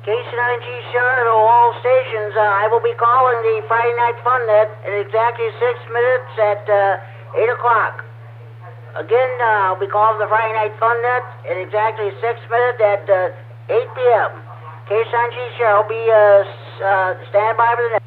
KC9G Share to all stations. I will be calling the Friday Night Fun Net in exactly 6 minutes at 8 o'clock. Again, I'll be calling the Friday Night Fun Net in exactly 6 minutes at 8 p.m. KC9G Share will be stand by for the net.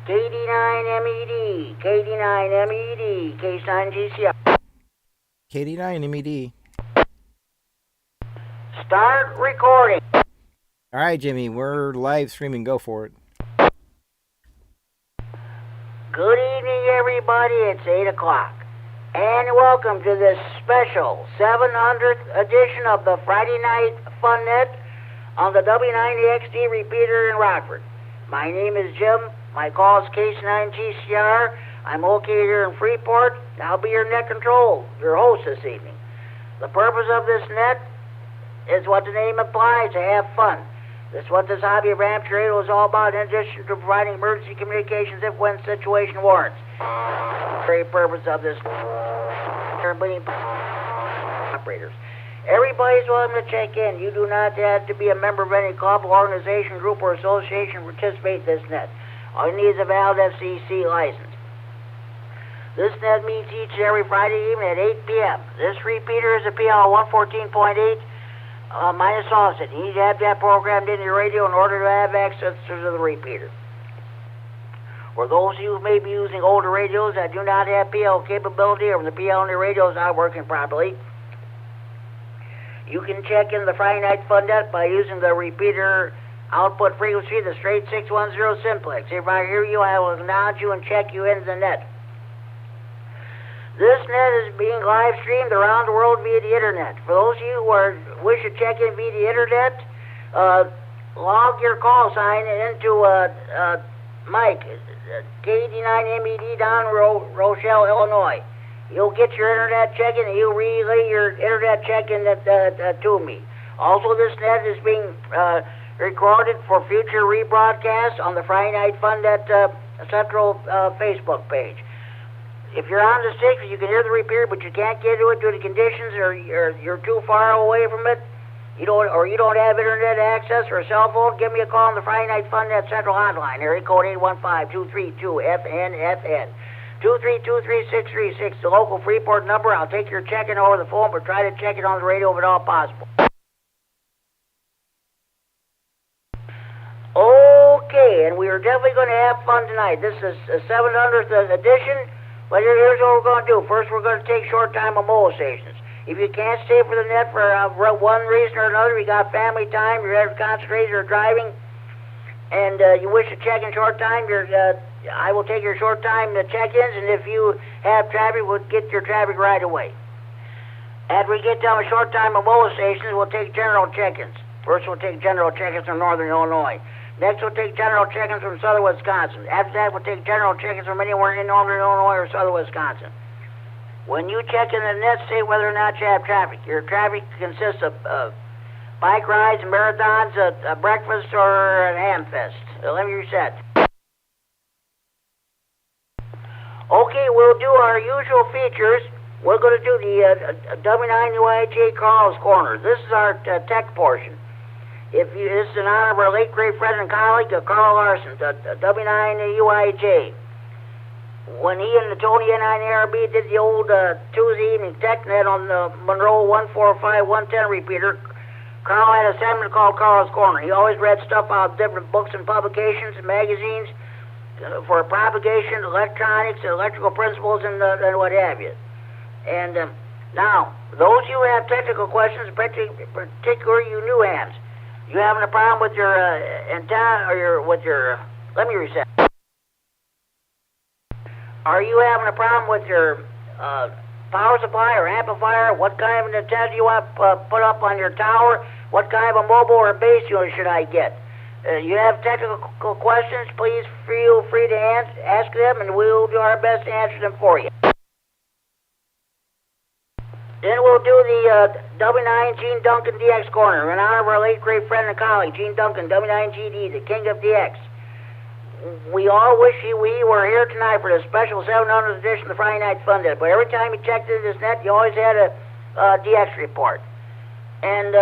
KD9MED, KD9MED, K9GCR. KD9MED. Start recording. All right, Jimmy, we're live streaming. Go for it. Good evening, everybody. It's 8 o'clock. And welcome to this special 700th edition of the Friday Night Fun Net on the W9AXD Repeater in Rockford. My name is Jim. My call is K9GCR. I'm located here in Freeport. I'll be your net control, your host this evening. The purpose of this net is what the name implies, to have fun. This is what this hobby of amateur radio is all about, in addition to providing emergency communications if when situation warrants. The very purpose of this operators. Everybody's welcome to check in. You do not have to be a member of any club, organization, group, or association to participate in this net. All you need is a valid FCC license. This net meets each and every Friday evening at 8 p.m. This repeater is a PL 114.8 minus offset. You need to have that programmed into your radio in order to have access to the repeater. For those of you who may be using older radios that do not have PL capability, or the PL on your radio is not working properly, you can check in the Friday Night Fun Net by using the repeater output frequency, the straight 610 simplex. If I hear you, I will acknowledge you and check you into the net. This net is being live streamed around the world via the internet. For those of you who wish to check in via the internet, log your call sign into Mike, KD9MED down Rochelle, Illinois. You'll get your internet check-in and you'll relay your internet check-in to me. Also, this net is being recorded for future rebroadcasts on the Friday Night Fun Net Central Facebook page. If you're on the 6th, you can hear the repeater, but you can't get to it due to conditions, or you're too far away from it, you don't have internet access or a cell phone, give me a call on the Friday Night Fun Net Central Hotline, area code 815-232-FN-FN, 232-3636, the local Freeport number. I'll take your check-in over the phone, but try to check it on the radio if at all possible. Okay, and we are definitely going to have fun tonight. This is the 700th edition. But here's what we're going to do. First, we're going to take short time on mobile stations. If you can't stay for the net for one reason or another, you got family time, you're concentrated or driving, and you wish to check in short time, I will take your short time check-ins, and if you have traffic, we'll get your traffic right away. After we get down a short time on mobile stations, we'll take general check-ins. First, we'll take general check-ins from northern Illinois. Next, we'll take general check-ins from southern Wisconsin. After that, we'll take general check-ins from anywhere in northern Illinois or southern Wisconsin. When you check in the net, say whether or not you have traffic. Your traffic consists of bike rides, marathons, a breakfast, or an ham fest. Let me reset. Okay, we'll do our usual features. We're going to do the W9UIJ Carl's Corner. This is our tech portion. This is in honor of our late great friend and colleague, Carl Larson, W9UIJ. When he and the Tony K9RFD did the old Tuesday evening tech net on the Monroe 145-110 repeater, Carl had a segment called Carl's Corner. He always read stuff out of different books and publications and magazines for propagation, electronics, electrical principles, and what have you. And now, those of you who have technical questions, particularly you new hams, you having a problem with your antenna or let me reset. Are you having a problem with your power supply or amplifier? What kind of an antenna do you want put up on your tower? What kind of a mobile or base unit should I get? You have technical questions, please feel free to ask them, and we'll do our best to answer them for you. Then we'll do the W9 Gene Duncan DX Corner in honor of our late great friend and colleague, Gene Duncan, W9GD, the king of DX. We all wish we were here tonight for the special 700th edition of the Friday Night Fun Net, but every time you checked into this net, you always had a DX report. And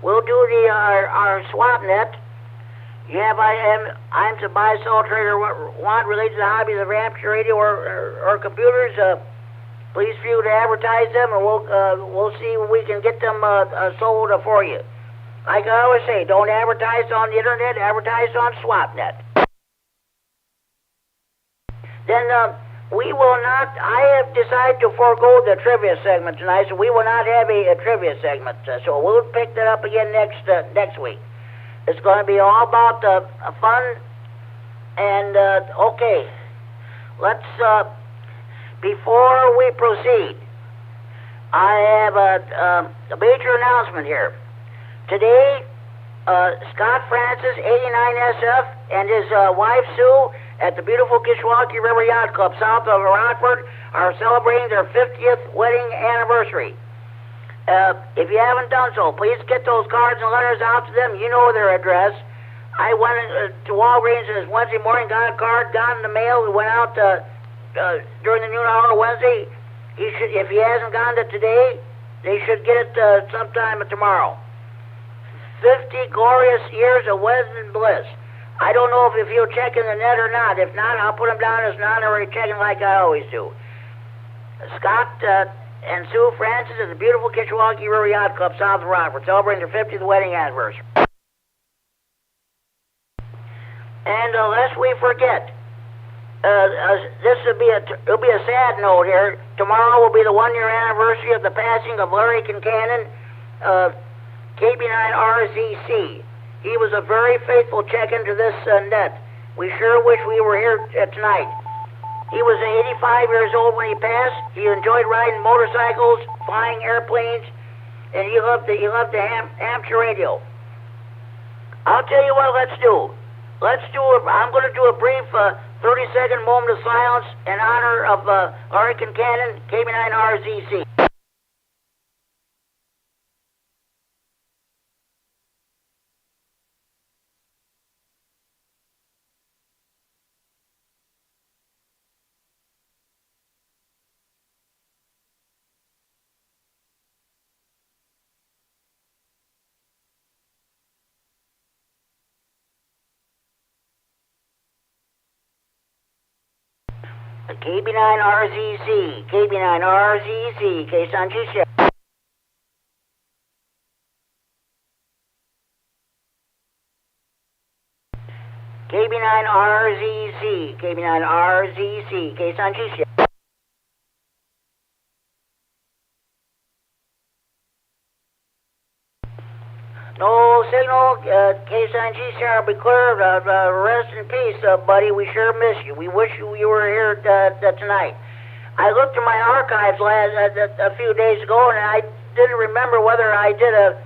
we'll do our swap net. You have items to buy, sell, trade, or want related to the hobbies of amateur radio or computers. Please feel to advertise them, and we'll see if we can get them sold for you. Like I always say, don't advertise on the internet, advertise on SwapNet. then we will not. I have decided to forego the trivia segment tonight, so we will not have a trivia segment. So we'll pick that up again next week. It's going to be all about fun. And okay, let's. Before we proceed, I have a major announcement here. Today, Scott Francis, 89SF, and his wife Sue at the beautiful Kishwaukee River Yacht Club south of Rockford are celebrating their 50th wedding anniversary. If you haven't done so, please get those cards and letters out to them. You know their address. I went to Walgreens this Wednesday morning, got a card, got in the mail. We went out during the noon hour Wednesday. If he hasn't gotten it today, they should get it sometime tomorrow. 50 glorious years of wedding bliss. I don't know if he'll check in the net or not. If not, I'll put him down as non-honorary checking like I always do. Scott and Sue Francis at the beautiful Kishwaukee River Yacht Club south of Rockford, celebrating their 50th wedding anniversary. And lest we forget, it'll be a sad note here. Tomorrow will be the 1-year anniversary of the passing of Larry Kincannon, KD9RFD. He was a very faithful check-in to this net. We sure wish we were here tonight. He was 85 years old when he passed. He enjoyed riding motorcycles, flying airplanes, and he loved the Hampshire radio. I'll tell you what, let's do. I'm going to do a brief 30-second moment of silence in honor of Larry Kincannon, KB9RZC. KB9RZC, KB9RZC, K9RFD. KB9RZC, KB9RZC, K9RFD. No signal, K9RFD will be clear. Rest in peace, buddy. We sure miss you. We wish you were here tonight. I looked at my archives a few days ago, and I didn't remember whether I did a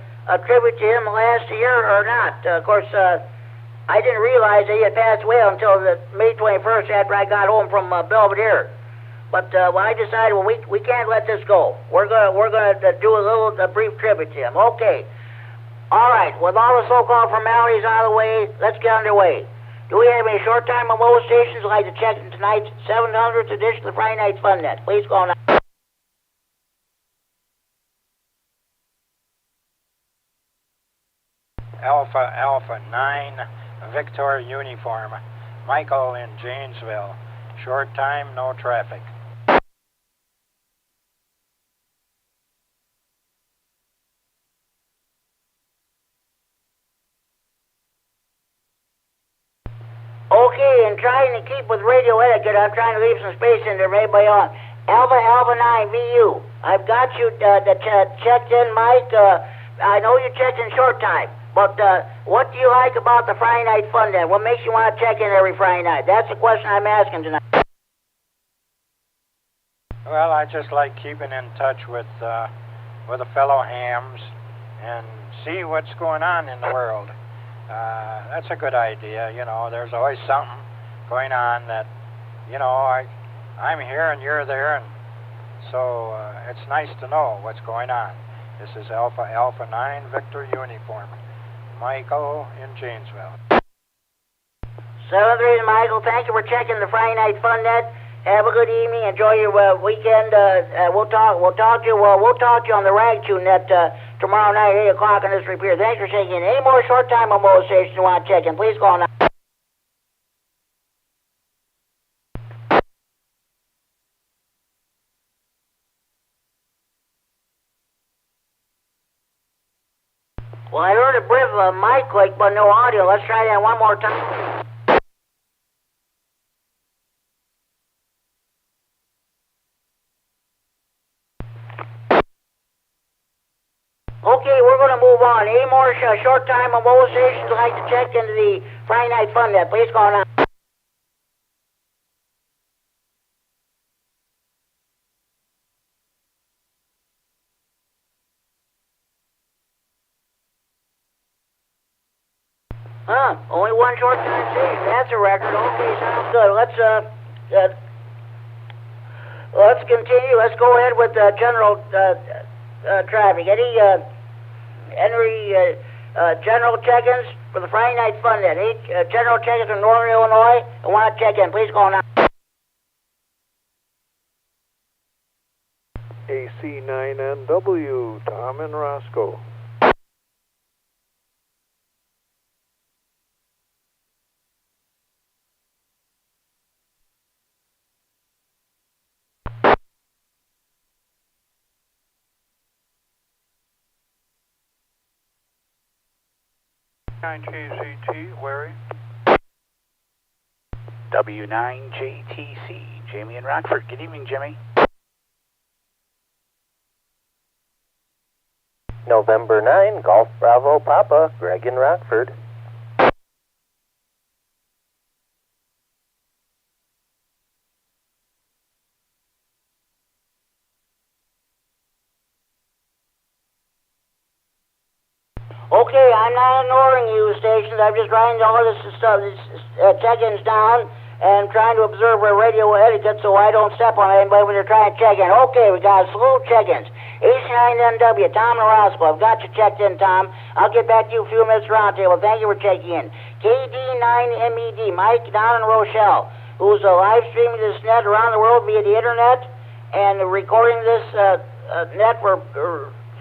tribute to him last year or not. Of course, I didn't realize that he had passed away until May 21st after I got home from Belvedere. But I decided, well, we can't let this go. We're gonna do a brief tribute to him. Okay. All right, with all the so-called formalities out of the way, let's get underway. Do we have any short-time remote stations who'd like to check in tonight's 700th edition of the Friday Night Fun Net? Please go now. Alpha 9 Victor Uniform. Michael in Janesville. Short time, no traffic. Okay, and trying to keep with radio etiquette, I'm trying to leave some space in there for everybody on. Alpha 9 VU. I've got you checked in, Mike. I know you checked in short time, but what do you like about the Friday Night Fun Net? What makes you want to check in every Friday night? That's the question I'm asking tonight. Well, I just like keeping in touch with the fellow hams and see what's going on in the world. That's a good idea. You know, there's always something going on that, you know, I'm here and you're there, and so it's nice to know what's going on. This is Alpha 9 Victor Uniform. Michael in Janesville. 7-3, Michael. Thank you for checking the Friday Night Fun Net. Have a good evening. Enjoy your weekend. We'll talk to you on the Rag Tune Net tomorrow night at 8 o'clock on this repeater. Thanks for checking in. Any more short time remote stations you want to check in, please call now. Well, I heard a brief mic click, but no audio. Let's try that one more time. Okay, we're going to move on. Any more short time mobile stations would like to check into the Friday Night Fun Net? Please call now. Huh? Only one short time station. That's a record. Okay, sounds good. Let's continue. Let's go ahead with general traffic. Any general check-ins for the Friday Night Fun Net? Any general check-ins from Northern Illinois? I want to check in. Please call now. AC9NW, Tom and Roscoe. W9JCT, Wary. W9JTC, Jamie and Rockford. Good evening, Jimmy. November 9, Golf Bravo Papa, Greg in Rockford. Okay, I'm not ignoring you stations. I'm just writing all this stuff, these check-ins down, and trying to observe our radio etiquette so I don't step on anybody when they're trying to check in. Okay, we got a slew of check-ins. AC9NW, Tom and Roscoe. I've got you checked in, Tom. I'll get back to you a few minutes roundtable. Thank you for checking in. KD9MED, Mike down in Rochelle, who's live streaming this net around the world via the internet and recording this net for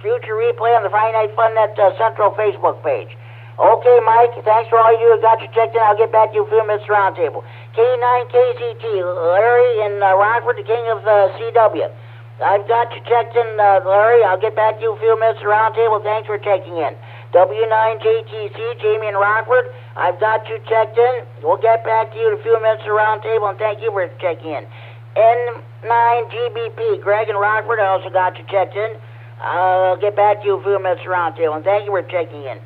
future replay on the Friday Night Fun Net Central Facebook page. Okay, Mike, thanks for all you do. I got you checked in. I'll get back to you a few minutes roundtable. K9KZT, Larry in Rockford, the king of CW. I've got you checked in, Larry. I'll get back to you a few minutes roundtable. Thanks for checking in. W9JTC, Jamie in Rockford. I've got you checked in. We'll get back to you in a few minutes roundtable, and thank you for checking in. N9GBP, Greg in Rockford. I also got you checked in. I'll get back to you a few minutes roundtable, and thank you for checking in.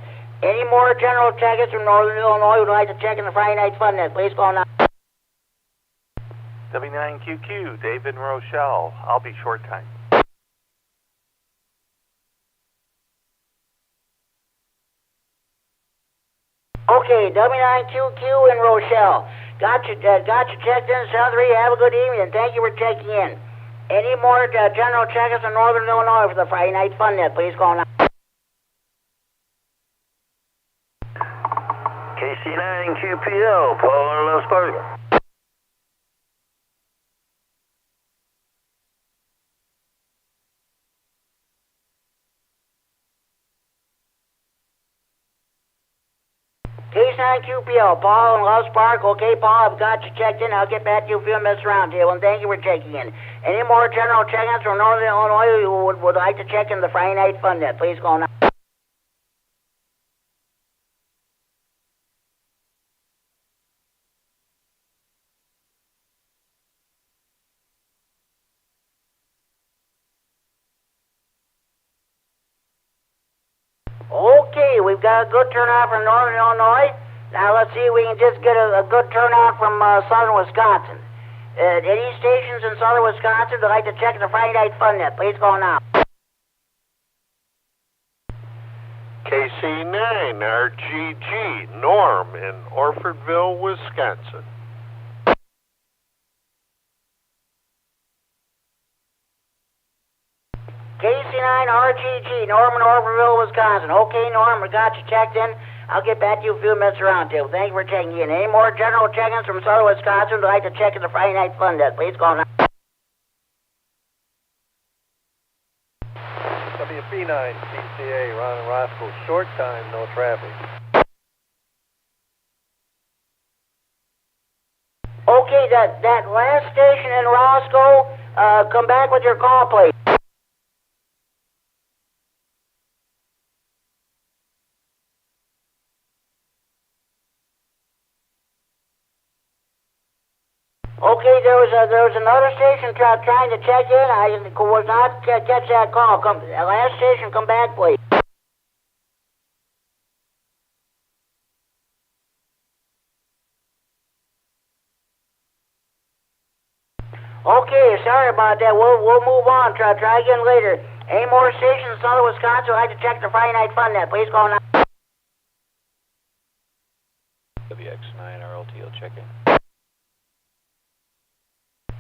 Any more general check-ins from Northern Illinois who'd like to check in the Friday Night Fun Net? Please call now. W9QQ, David and Rochelle. I'll be short time. Okay, W9QQ in Rochelle. Got you checked in, South 3. Have a good evening, and thank you for checking in. Any more general check-ins from Northern Illinois for the Friday Night Fun Net? Please call now. KC9QPL, Paul in Los Fargo. K9QPL, Paul in Loves Park. Okay, Paul, I've got you checked in. I'll get back to you a few minutes roundtable, and thank you for checking in. Any more general check-ins from Northern Illinois who would like to check in the Friday Night Fun Net? Please call now. Okay, we've got a good turnout from Northern Illinois. Now let's see if we can just get a good turnout from southern Wisconsin. Any stations in southern Wisconsin that like to check the Friday Night Fun Net, please call now. KC9RGG, Norm in Orfordville, Wisconsin. KC9RGG, Norm in Orfordville, Wisconsin. Okay, Norm, we got you checked in. I'll get back to you a few minutes roundtable. Thank you for checking in. Any more general check-ins from southern Wisconsin who'd like to check in the Friday Night Fun Net? Please call now. WP9, PCA, Ron and Roscoe, short time, no traffic. Okay, that last station in Roscoe, come back with your call, please. Okay, there was another station trying to check in. I was not catch that call. Last station, come back, please. Okay, sorry about that. We'll move on. Try again later. Any more stations in southern Wisconsin would like to check the Friday Night Fun Net? Please call now. WX9RLT will check in.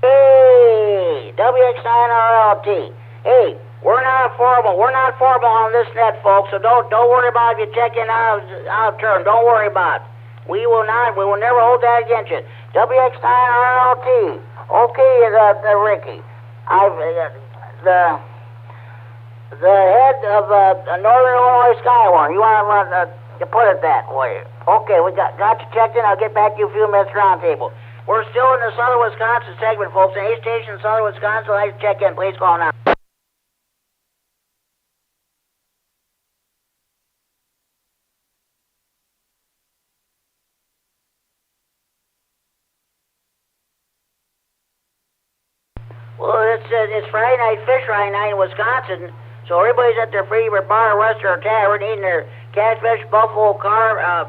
Hey, WX9RLT. Hey, we're not formal. We're not formal on this net, folks. So don't worry about if you check in out of turn. Don't worry about it. We will never hold that against you. WX9RLT. Okay, Ricky. The head of Northern Illinois Skywarn. You want to put it that way? Okay, we got you checked in. I'll get back to you in a few minutes. Roundtable. We're still in the Southern Wisconsin segment, folks. Any station in Southern Wisconsin would like to check in. Please call now. Well, it's Friday night fish fry night in Wisconsin, so everybody's at their favorite bar, restaurant, or tavern eating their catfish, buffalo, carp,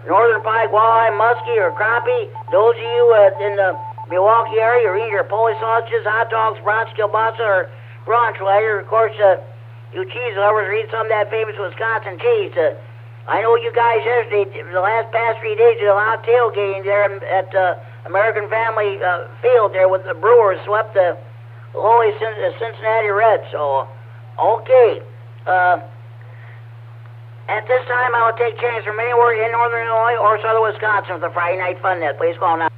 northern pike, walleye, muskie, or crappie. Those of you in the Milwaukee area are eating your Polish sausages, hot dogs, brats, kielbasa, or brunch later. Of course, you cheese lovers are eating some of that famous Wisconsin cheese. I know you guys yesterday, the past 3 days, did a lot of tailgating there at American Family Field there with the Brewers swept the lowly Cincinnati Reds. So, okay. At this time, I will take chances from anywhere in northern Illinois or southern Wisconsin with the Friday Night Fun Net. Please call now.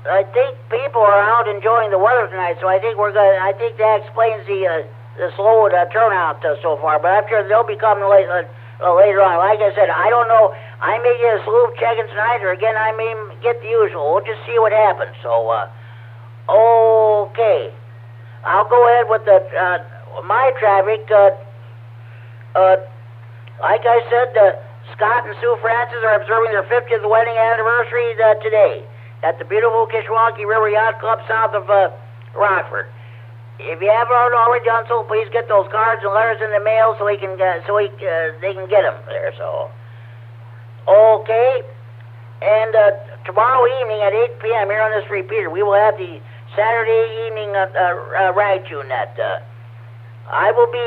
I think people are out enjoying the weather tonight, so I think that explains the slow turnout so far. But I'm sure they'll be coming later on. Like I said, I don't know. I may get a slew of check-ins tonight, or again, I may get the usual. We'll just see what happens. So, okay, I'll go ahead with my traffic. Like I said, Scott and Sue Francis are observing their 50th wedding anniversary today at the beautiful Kishwaukee River Yacht Club south of Rockford. If you haven't already done so, please get those cards and letters in the mail so they can get them there. So, okay. And tomorrow evening at 8 p.m. here on this repeater, we will have the Saturday evening rag tune that I will be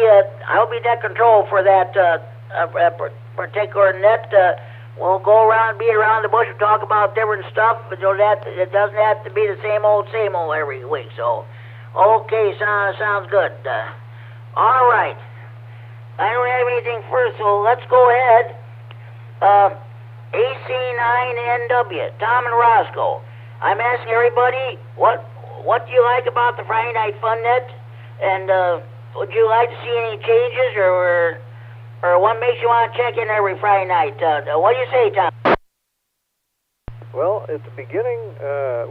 net control for that particular net. We'll go around, beat around the bush, and talk about different stuff, but it doesn't have to be the same old every week. So, okay, sounds good. All right. I don't have anything first, so let's go ahead. AC9NW, Tom and Roscoe. I'm asking everybody, what do you like about the Friday Night Fun Net? And would you like to see any changes, or what makes you want to check in every Friday night? What do you say, Tom? Well, at the beginning,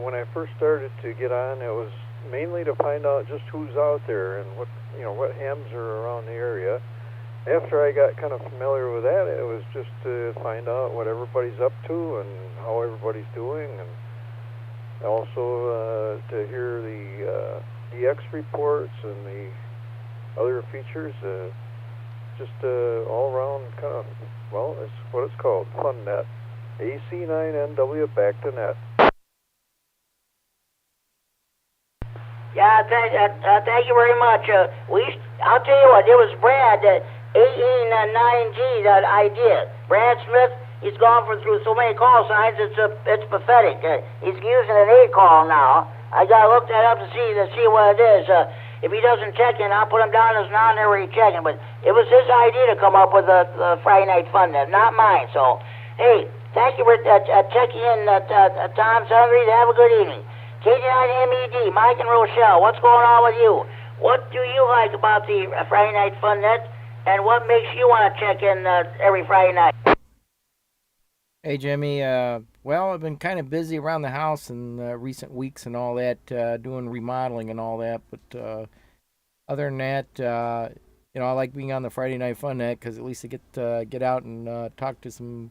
when I first started to get on, it was mainly to find out just who's out there and what hams are around the area. After I got kind of familiar with that, it was just to find out what everybody's up to and how everybody's doing, and also to hear the DX reports and the other features. Just all around kind of, well, it's what it's called, Fun Net. AC9NW back to net. Yeah, thank you very much. I'll tell you what, it was Brad, AE9G, that idea. Brad Smith, he's gone through so many call signs, it's pathetic. He's using an 8 call now. I gotta look that up to see what it is. If he doesn't check in, I'll put him down as non-honorary checking. But it was his idea to come up with the Friday Night Fun Net, not mine. So, hey, thank you for checking in, Tom Sundry. Have a good evening. KD9MED, Mike and Rochelle, what's going on with you? What do you like about the Friday Night Fun Net, and what makes you want to check in every Friday night? Hey, Jimmy. Well, I've been kind of busy around the house in recent weeks and all that, doing remodeling and all that. But other than that, I like being on the Friday Night Fun Net because at least I get out and talk to some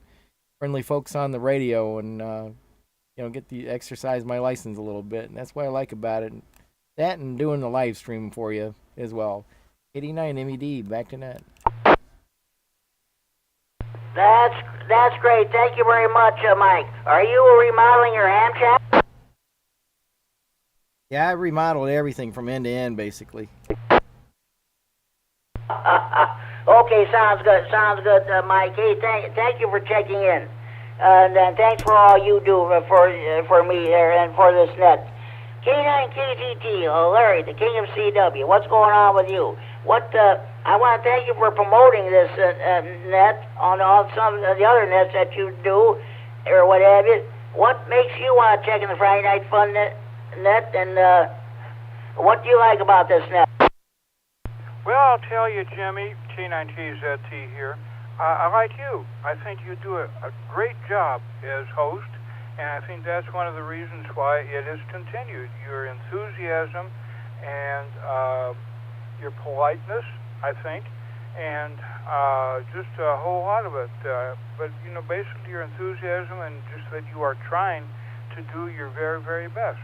friendly folks on the radio and get to exercise my license a little bit, and that's what I like about it. That and doing the live stream for you as well. KD9MED, back to net. That's great. Thank you very much, Mike. Are you remodeling your ham shack? Yeah, I remodeled everything from end to end, basically. Okay, sounds good. Sounds good, Mike. Hey, thank you for checking in, and thanks for all you do for me there and for this net. K9KTT, Larry, the King of CW. What's going on with you? I want to thank you for promoting this net on some of the other nets that you do, or what have you. What makes you want to check in the Friday Night Fun net, and what do you like about this net? Well, I'll tell you, Jimmy, K9TZT here. I like you. I think you do a great job as host, and I think that's one of the reasons why it has continued. Your enthusiasm and your politeness, I think, and just a whole lot of it. But, basically your enthusiasm and just that you are trying to do your very, very best.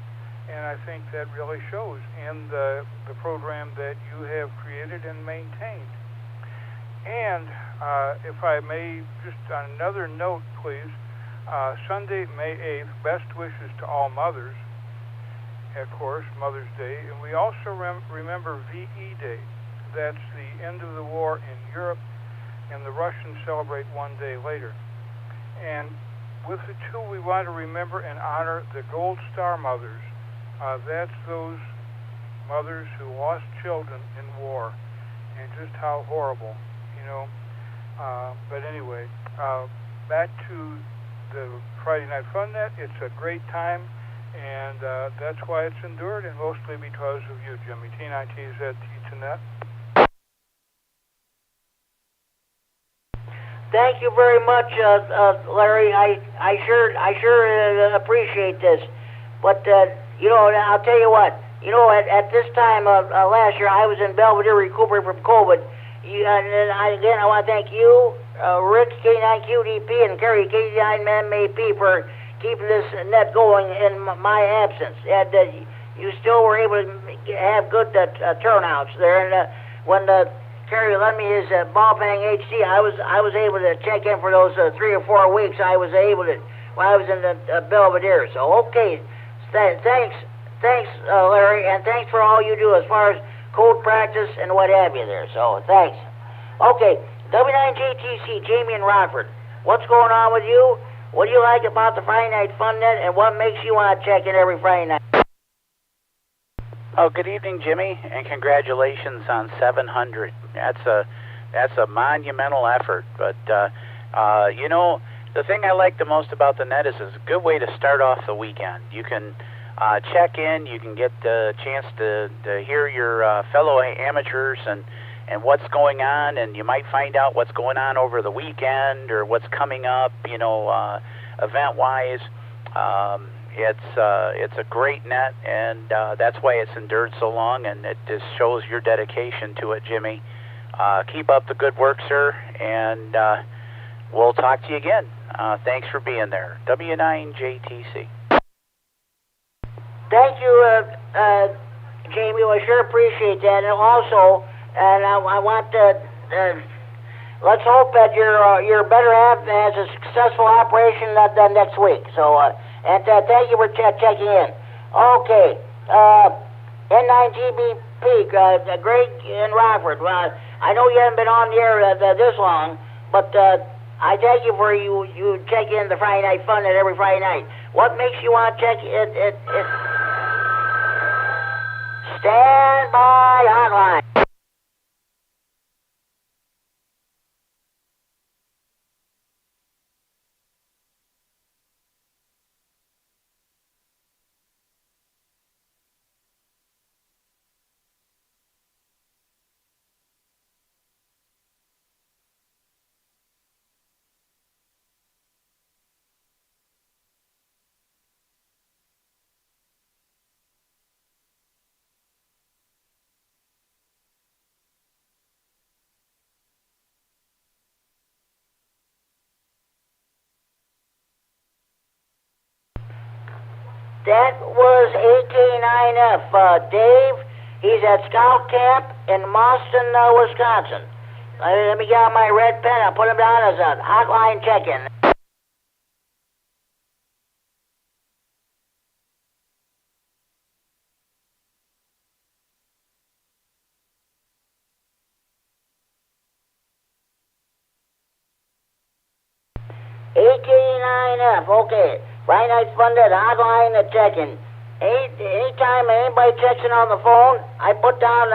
And I think that really shows in the program that you have created and maintained. And if I may, just on another note, please, Sunday, May 8th, best wishes to all mothers, of course, Mother's Day. And we also remember VE Day. That's the end of the war in Europe, and the Russians celebrate one day later. And with the two, we want to remember and honor the Gold Star mothers. That's those mothers who lost children in war, and just how horrible, But anyway, back to the Friday Night Fun Net. It's a great time, and that's why it's endured, and mostly because of you, Jimmy. K9TZT to net. Thank you very much, Larry. I sure appreciate this. But I'll tell you what. At this time last year, I was in Belvedere recuperating from COVID. I want to thank you, Rick K9QDP, and Kerry KD9MED for keeping this net going in my absence. And you still were able to have good turnouts there. And when Kerry lent me his ball pang HD, I was able to check in for those 3 or 4 weeks. I was able to while I was in the Belvedere. So okay, thanks, Larry, and thanks for all you do as far as code practice and what have you there. So thanks. Okay, W9JTC, Jamie and Rockford. What's going on with you? What do you like about the Friday Night Fun Net, and what makes you want to check in every Friday night? Oh, good evening, Jimmy, and congratulations on 700. That's a monumental effort. But the thing I like the most about the net is it's a good way to start off the weekend. You can check in, you can get the chance to hear your fellow amateurs and what's going on, and you might find out what's going on over the weekend or what's coming up, event-wise. It's a great net, and that's why it's endured so long, and it just shows your dedication to it, Jimmy. Keep up the good work, sir, and we'll talk to you again. Thanks for being there. W9JTC. Thank you, Jamie. I sure appreciate that. And also, I want to let's hope that your better half has a successful operation next week. So, and thank you for checking in. Okay, N9GBP, Greg and Rockford. Well, I know you haven't been on the air this long, but I thank you for you check in the Friday Night Fun at every Friday night. What makes you want to check it? Standby hotline. That was AK9F. Dave, he's at Scout Camp in Mauston, Wisconsin. Let me get out my red pen. I'll put him down as a hotline check-in. AK9F, okay. Friday night fun at hotline to check-in. Anytime anybody checks in on the phone, I put down,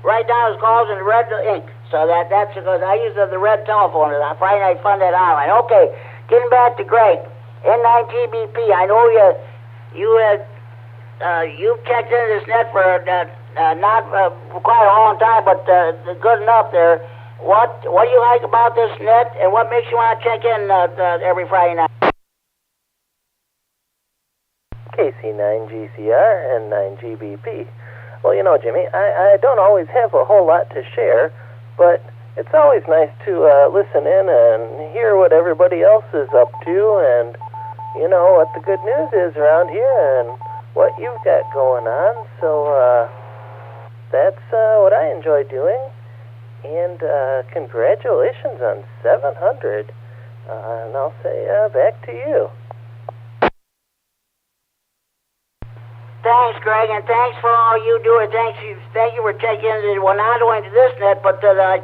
write down his calls in red ink. So that's because I use the red telephone at Friday night fun at hotline. Okay, getting back to Greg. N9TBP, I know you've checked into this net for not for quite a long time, but good enough there. What do you like about this net, and what makes you want to check in every Friday night? KC9GCR and 9GBP. Well, you know, Jimmy, I don't always have a whole lot to share, but it's always nice to listen in and hear what everybody else is up to, and you know what the good news is around here and what you've got going on. So that's what I enjoy doing. And congratulations on 700. And I'll say back to you. Thanks, Greg, and thanks for all you do. And thank you for checking in. Well, not only to this net, but our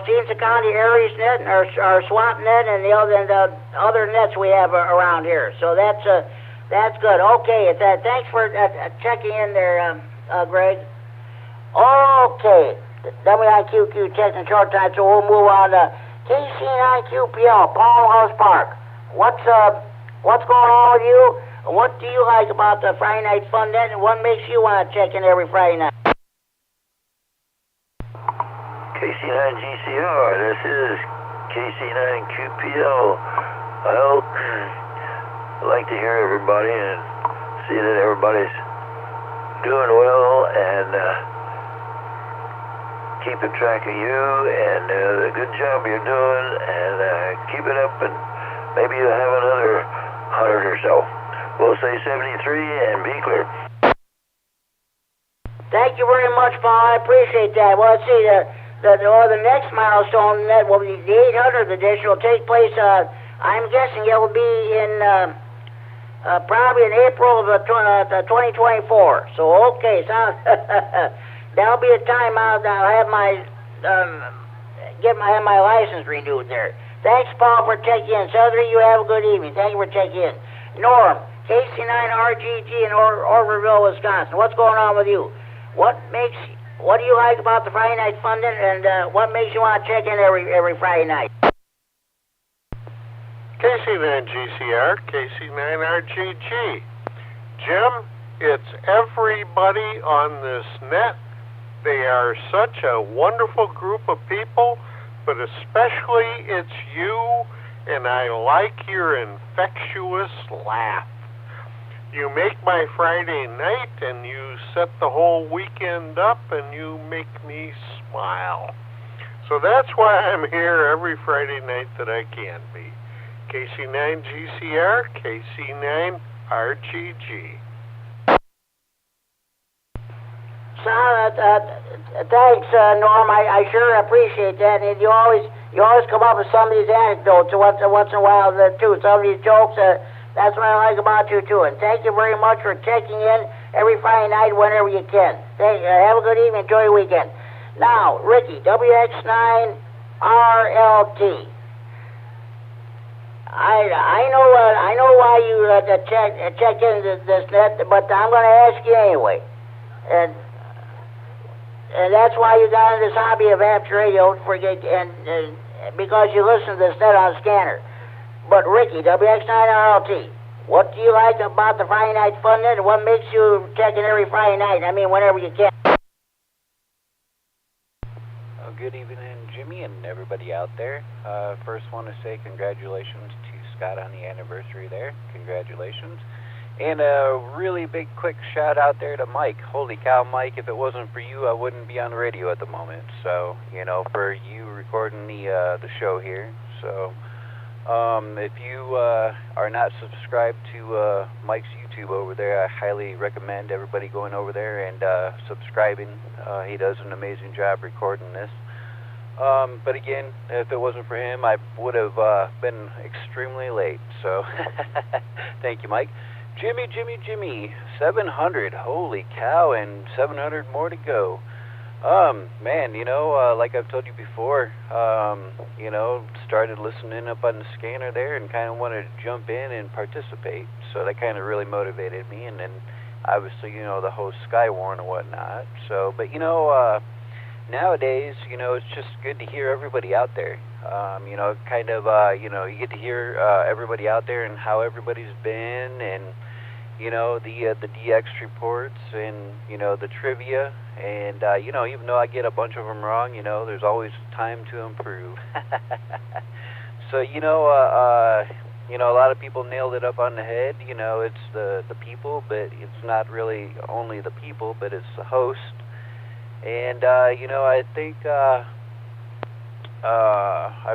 Stevenson County Aries net and our SWAT net and the other nets we have around here. So that's good. Okay, thanks for checking in there, Greg. Okay. W9QQ checking short time, so we'll move on to KC9QPL, Palm House Park. What's going on with you? What do you like about the Friday night fun net, and what makes you want to check in every Friday night? KC9GCR, this is KC9QPL. Well, I like to hear everybody and see that everybody's doing well and keeping track of you and the good job you're doing, and keep it up, and maybe you'll have another 100 or so. We'll say 73 and be clear. Thank you very much, Paul. I appreciate that. Well, let's see, the next milestone that will be the 800th edition will take place, I'm guessing it will be in probably in April of 2024. So, okay, sounds... That'll be a time I'll have have my license renewed there. Thanks, Paul, for checking in. Southern, you have a good evening. Thank you for checking in. Norm, KC9RGG in Orverville, Wisconsin. What's going on with you? What do you like about the Friday night fun, and what makes you want to check in every Friday night? KC9GCR, KC9RGG. Jim, it's everybody on this net. They are such a wonderful group of people, but especially it's you, and I like your infectious laugh. You make my Friday night, and you set the whole weekend up, and you make me smile. So that's why I'm here every Friday night that I can be. KC9GCR, KC9RGG. Thanks, Norm. I sure appreciate that. And you always come up with some of these anecdotes once in a while too. Some of these jokes. That's what I like about you too. And thank you very much for checking in every Friday night whenever you can. Have a good evening. Enjoy your weekend. Now, Ricky, WX9RLT. I know why you check in this net, but I'm going to ask you anyway. And that's why you got into this hobby of amateur radio, because you listen to this net on scanner. But Ricky, WX9RLT, what do you like about the Friday night fun net, and what makes you check in every Friday night? I mean, whenever you can. Good evening, Jimmy, and everybody out there. First, want to say congratulations to Scott on the anniversary there. Congratulations. And a really big, quick shout out there to Mike. Holy cow, Mike, if it wasn't for you, I wouldn't be on the radio at the moment. So, you know, for you recording the show here. So, If you are not subscribed to Mike's YouTube over there, I highly recommend everybody going over there and subscribing. He does an amazing job recording this. But again, if it wasn't for him, I would have been extremely late. So thank you, Mike. Jimmy, 700. Holy cow, and 700 more to go. Man, you know, like I've told you before, you know, started listening up on the scanner there and kind of wanted to jump in and participate. So that kind of really motivated me. And then obviously, you know, the whole Skywarn and whatnot. So, but you know, nowadays, you know, it's just good to hear everybody out there. You know, kind of, you know, you get to hear everybody out there and how everybody's been, and you know, the DX reports, and you know, the trivia, and you know, even though I get a bunch of them wrong, you know, there's always time to improve. So you know, a lot of people nailed it up on the head. You know, it's the people, but it's not really only the people, but it's the host. And, you know, I think, I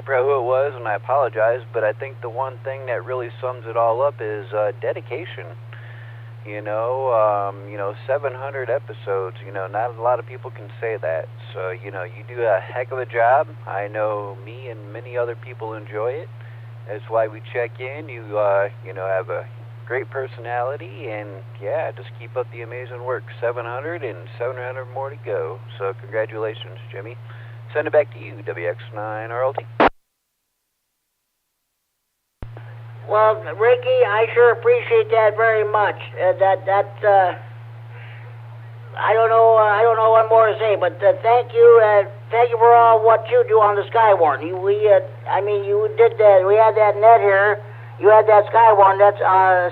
forgot who it was, and I apologize, but I think the one thing that really sums it all up is dedication. You know, 700 episodes, you know, not a lot of people can say that. So, you know, you do a heck of a job. I know me and many other people enjoy it. That's why we check in. You know, have a great personality, and yeah, just keep up the amazing work. 700 and 700 more to go. So congratulations, Jimmy. Send it back to you, W9AXD. Well, Ricky, I sure appreciate that very much. I don't know what more to say, but thank you for all what you do on the Skywarn. I mean, you did that. We had that net here. You had that Skywarn. That's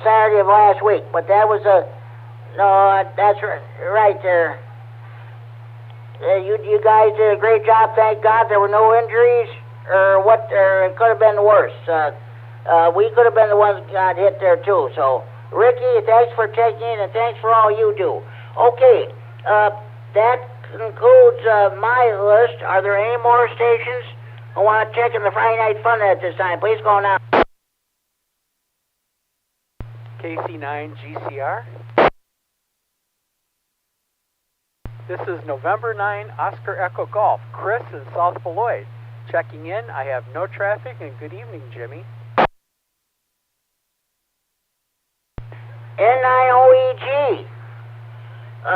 Saturday of last week, but that was that's right there. You guys did a great job. Thank God there were no injuries, or it could have been worse. We could have been the ones that got hit there too. So, Ricky, thanks for checking in, and thanks for all you do. Okay, that concludes my list. Are there any more stations who want to check in the Friday Night Fun at this time? Please go now. KC9GCR. This is November 9, Oscar Echo Golf. Chris in South Beloit. Checking in. I have no traffic, and good evening, Jimmy. N-I-O-E-G.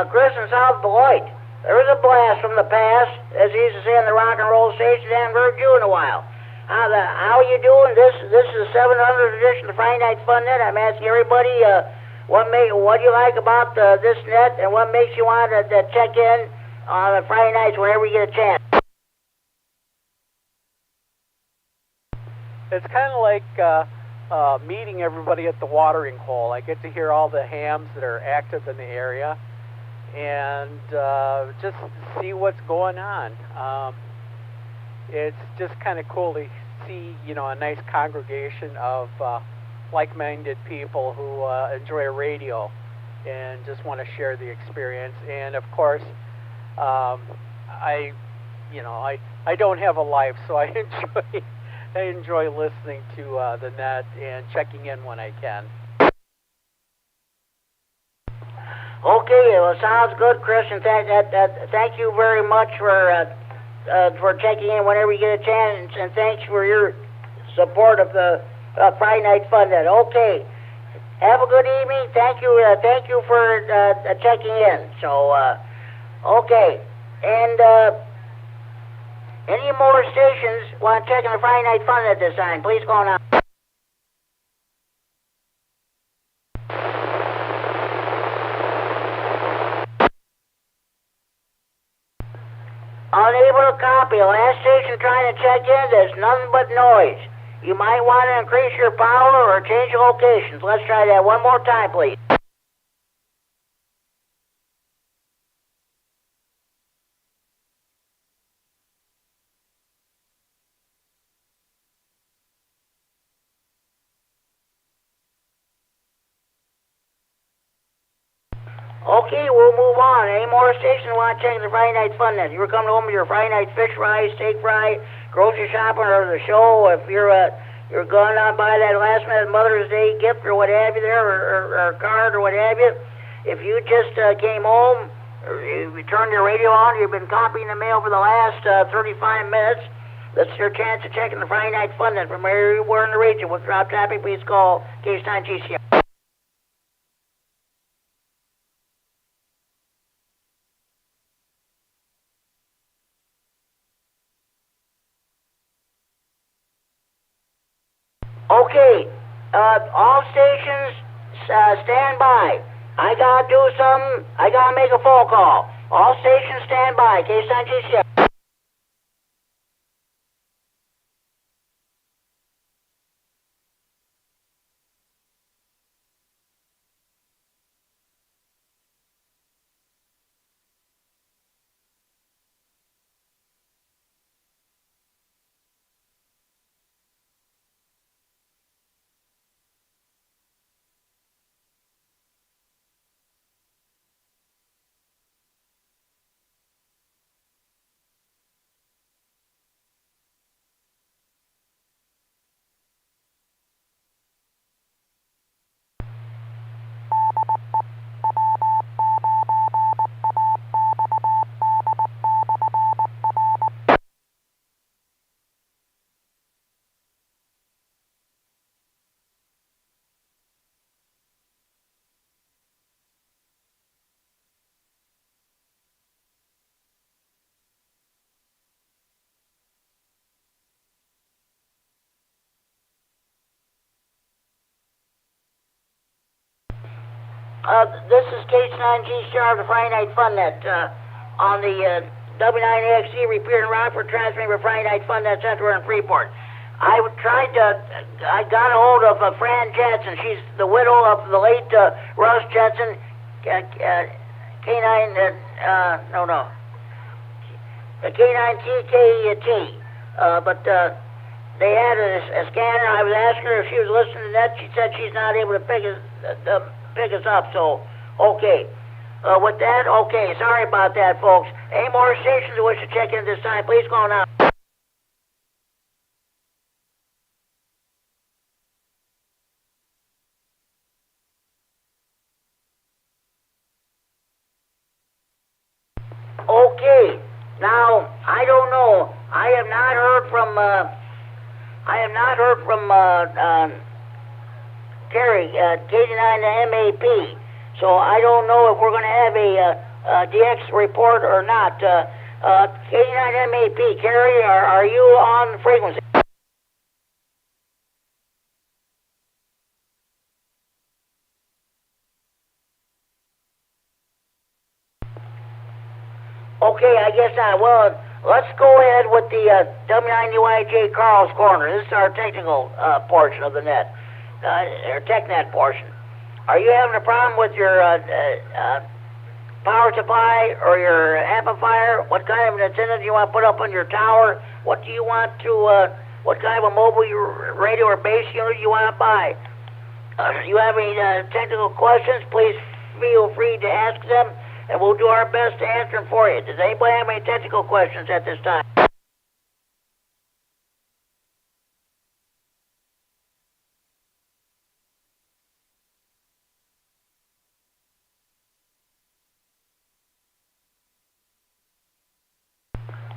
Chris in South Beloit. There was a blast from the past, as he used to say in the rock and roll station. I haven't heard you in a while. How you doing? This is the 700th edition of Friday Night Fun Net. I'm asking everybody what do you like about this net, and what makes you want to check in on Friday nights whenever you get a chance. It's kind of like meeting everybody at the watering hole. I get to hear all the hams that are active in the area, and just see what's going on. It's just kind of cool to see, you know, a nice congregation of like-minded people who enjoy radio and just want to share the experience. And of course, I don't have a life, so I enjoy listening to the net and checking in when I can. Okay, well, sounds good, Chris. And thank you very much for checking in whenever you get a chance, and thanks for your support of the Friday Night Fun Net. Okay, have a good evening. Thank you for checking in. So, okay, and any more stations want to check in the Friday Night Fun Net this time? Please go on out. Unable to copy. Last station trying to check in, there's nothing but noise. You might want to increase your power or change locations. Let's try that one more time, please. Okay, we'll move on. Any more stations want to check the Friday Night Fun Net? You were coming home with your Friday night fish fry, steak fry, grocery shopping, or the show. If you're you're going on by that last minute Mother's Day gift or what have you there, or card or what have you. If you just came home, or you turned your radio on, you've been copying the mail for the last 35 minutes, that's your chance of checking the Friday Night Fun Net from where you were in the region. With drop traffic, please call K9 GCR. Okay, all stations, stand by. I gotta do something. I gotta make a phone call. All stations, stand by. K9 GCR. This is K9 GCR, the Friday Night Fun Net, on the W9AXD Repeater in Rockford, transmitting for Friday Night Fun Net Center in Freeport. I got a hold of Fran Jetson. She's the widow of the late Russ Jetson, the K9TKT. But they had a scanner. I was asking her if she was listening to that. She said she's not able to pick us up. So, okay. With that, okay. Sorry about that, folks. Any more stations who wish to check in this time, please call now. Okay. Now, I don't know. I have not heard from Terry, KD9MED. So I don't know if we're going to have a DX report or not. KD9MED, Terry, are you on frequency? Okay, I guess not. Well, let's go ahead with the W9UIJ Carl's Corner. This is our technical portion of the net, or TechNet portion. Are you having a problem with your power supply or your amplifier? What kind of an antenna do you want to put up on your tower? What do you want to, what kind of a mobile radio or base unit do you want to buy? You have any technical questions, please feel free to ask them, and we'll do our best to answer them for you. Does anybody have any technical questions at this time?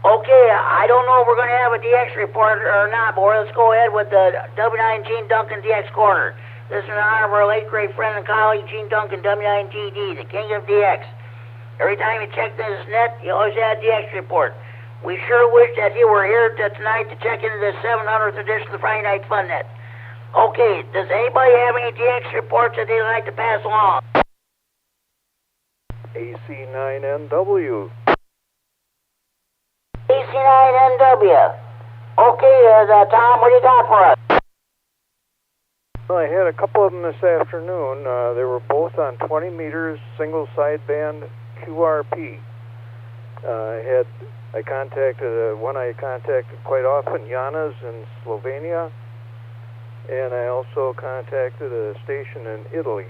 Okay, I don't know if we're going to have a DX report or not, but let's go ahead with the W9 Gene Duncan DX Corner. This is in honor of our late great friend and colleague, Gene Duncan, W9GD, the king of DX. Every time you check this net, you always have a DX report. We sure wish that you were here tonight to check into the 700th edition of the Friday Night Fun Net. Okay, does anybody have any DX reports that they'd like to pass along? AC9NW. AC9NW. Okay, Tom, what do you got for us? Well, I had a couple of them this afternoon. They were both on 20 meters, single sideband QRP. I contacted one I contacted quite often, Jana's in Slovenia, and I also contacted a station in Italy.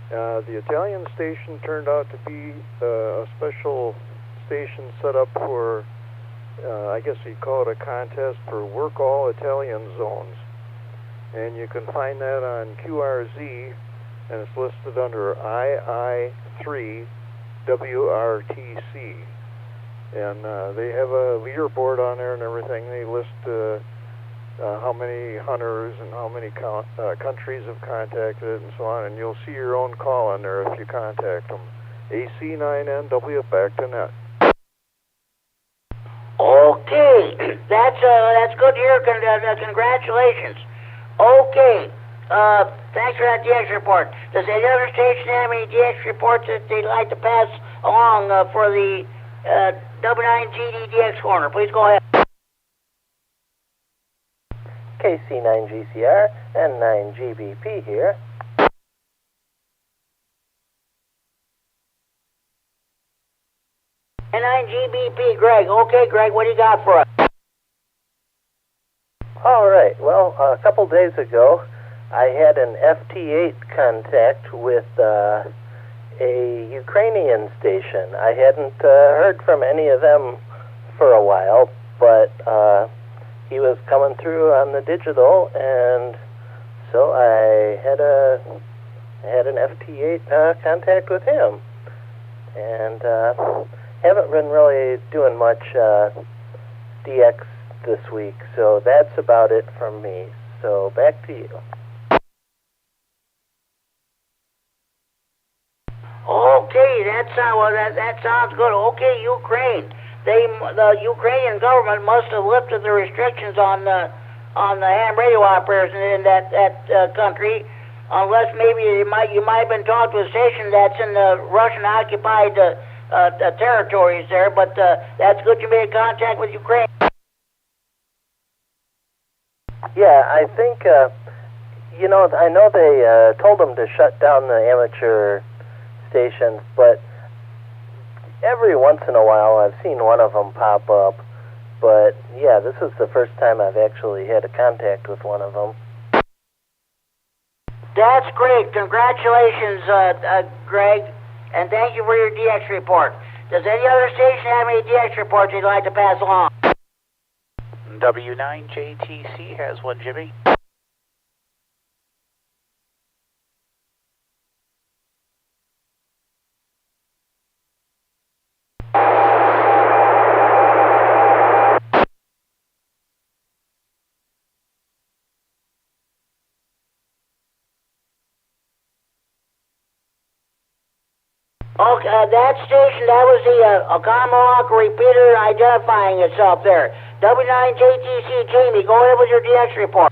The Italian station turned out to be a special station set up for, I guess you'd call it a contest for work all Italian zones. and you can find that on QRZ, and it's listed under II3WRTC. And they have a leaderboard on there and everything. They list how many hunters and how many countries have contacted and so on, and you'll see your own call on there if you contact them. AC9NW, back to net. Okay, that's good to hear. Congratulations. Okay, thanks for that DX report. Does any other station have any DX reports that they'd like to pass along for the W9GD DX corner? Please go ahead. KC9GCR and 9GBP here. And 9GBP, Greg. Okay, Greg, what do you got for us? All right. Well, a couple days ago, I had an FT8 contact with a Ukrainian station. I hadn't heard from any of them for a while, but he was coming through on the digital, and so I had an FT8 contact with him, and haven't been really doing much DX this week, so that's about it from me. So back to you. Okay, that sounds good. Okay, Ukraine. The Ukrainian government must have lifted the restrictions on the ham radio operators in that country, unless maybe you might have been talking to a station that's in the Russian occupied territories there. But that's good you made contact with Ukraine. Yeah, I think I know they told them to shut down the amateur stations, but every once in a while I've seen one of them pop up. But yeah, this is the first time I've actually had a contact with one of them. That's great. Congratulations, Greg, and thank you for your DX report. Does any other station have any DX reports you'd like to pass along? W9JTC has one, Jimmy. Okay, that station, that was the K9RFD Repeater identifying itself there. W9JTC, Jamie, go ahead with your DX report.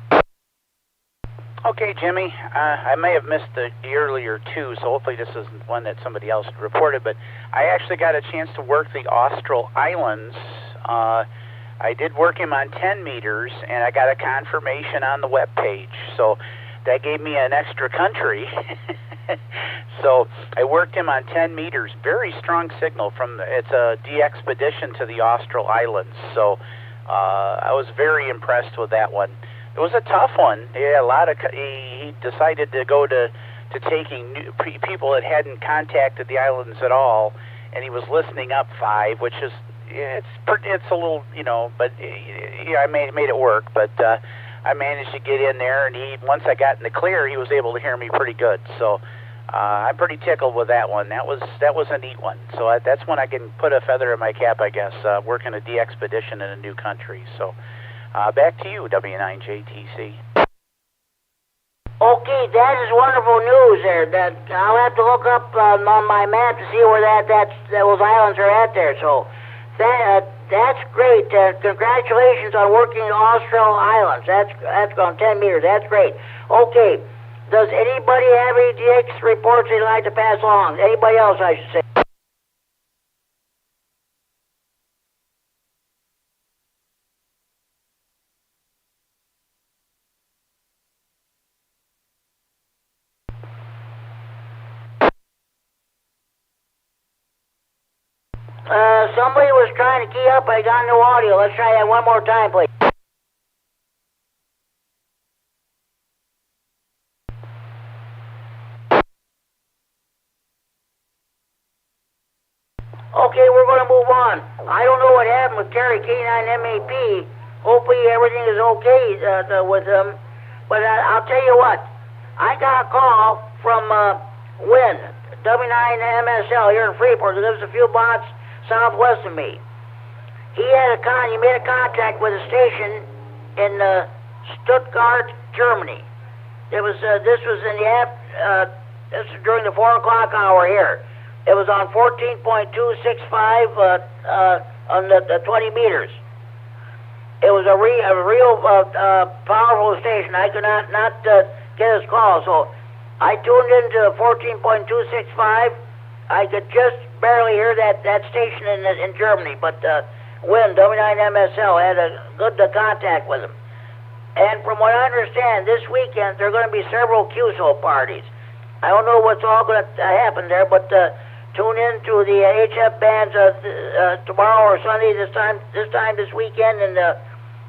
Okay, Jimmy, I may have missed the earlier two, so hopefully this isn't one that somebody else reported, but I actually got a chance to work the Austral Islands. I did work him on 10 meters, and I got a confirmation on the web page, so that gave me an extra country. So I worked him on 10 meters, very strong signal it's a de-expedition to the Austral Islands, so I was very impressed with that one. It was a tough one. Yeah, he decided to go to taking people that hadn't contacted the islands at all, and he was listening up 5, which is it's a little, but yeah, I made it work. But I managed to get in there, and once I got in the clear, he was able to hear me pretty good. So I'm pretty tickled with that one. That was a neat one. So that's when I can put a feather in my cap, I guess, working a de-expedition in a new country. So back to you, W9JTC. Okay, that is wonderful news there. That I'll have to look up on my map to see where those islands are at there. So that's great. Congratulations on working in Austral Islands. That's gone 10 meters. That's great. Okay, does anybody have any DX reports they'd like to pass along? Anybody else, I should say. Somebody was trying to key up, but I got no audio. Let's try that one more time, please. Okay, we're going to move on. I don't know what happened with Kerry K9MED. Hopefully everything is okay with him. But I'll tell you what, I got a call from Wynn, W9MSL here in Freeport, who lives a few blocks southwest of me. He made a contract with a station in Stuttgart, Germany. This was in the this was during the 4 o'clock hour here. It was on 14.265 on the 20 meters. It was a real powerful station. I could not get his call, so I tuned into 14.265. I could just barely hear that station in Germany, but Wynn, W9MSL, had a good contact with him. And from what I understand, this weekend there are going to be several QSO parties. I don't know what's all going to happen there, but tune in to the HF bands tomorrow or Sunday this weekend, and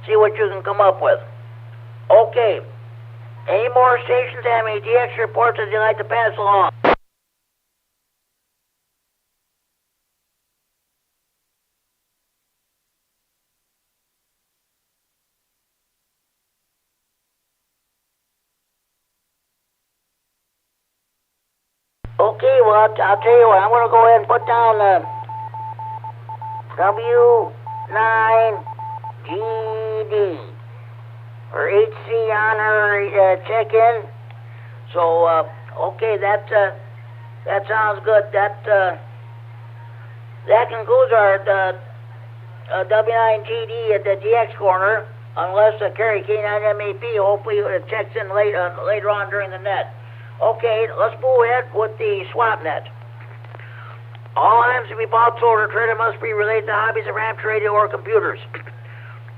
see what you can come up with. Okay. Any more stations have any DX reports that you'd like to pass along? Okay, well, I'll tell you what, I'm going to go ahead and put down W9GD or HC on her check-in. So, okay, that sounds good. That concludes our W9GD at the DX corner, unless Kerry K9MED hopefully checks in later on during the net. Okay, let's move ahead with the swap net. All items to be bought, sold, or traded must be related to hobbies of ramp radio or computers.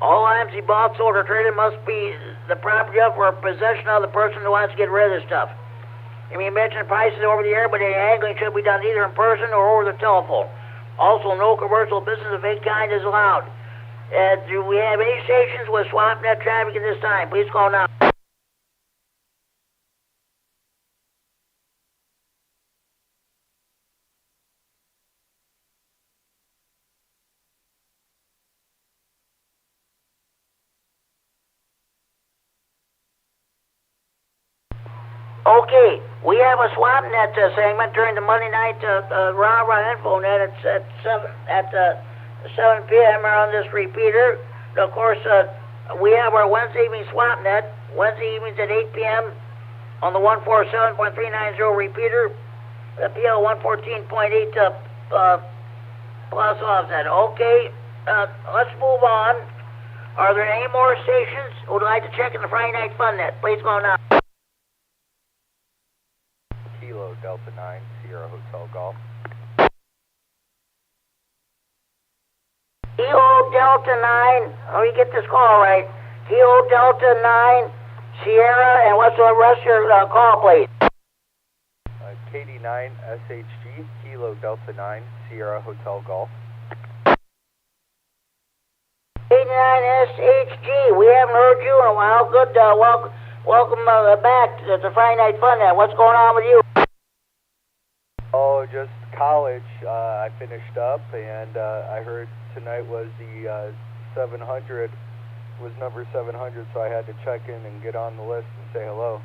All items to be bought, sold, or traded must be the property of or possession of the person who wants to get rid of the stuff. You may mention prices over the air, but the handling should be done either in person or over the telephone. Also, no commercial business of any kind is allowed. Do we have any stations with swap net traffic at this time? Please call now. Okay, we have a swap net segment during the Monday night Rah Info Net at 7 p.m. on this repeater. Of course, we have our Wednesday evening swap net, Wednesday evenings at 8 p.m. on the 147.390 repeater, the PL 114.8 plus offset. Okay, let's move on. Are there any more stations who would like to check in the Friday night fun net? Please go now. Kilo Delta 9, Sierra Hotel Golf. Kilo Delta 9, oh, you get this call right. Kilo Delta 9, Sierra, and what's the rest of your call, please? KD9SHG, Kilo Delta 9, Sierra Hotel Golf. K9SHG, we haven't heard you in a while. Good, welcome back to the Friday Night Fun Net. What's going on with you? Oh, just college. I finished up, and I heard tonight was the 700, was number 700, so I had to check in and get on the list and say hello.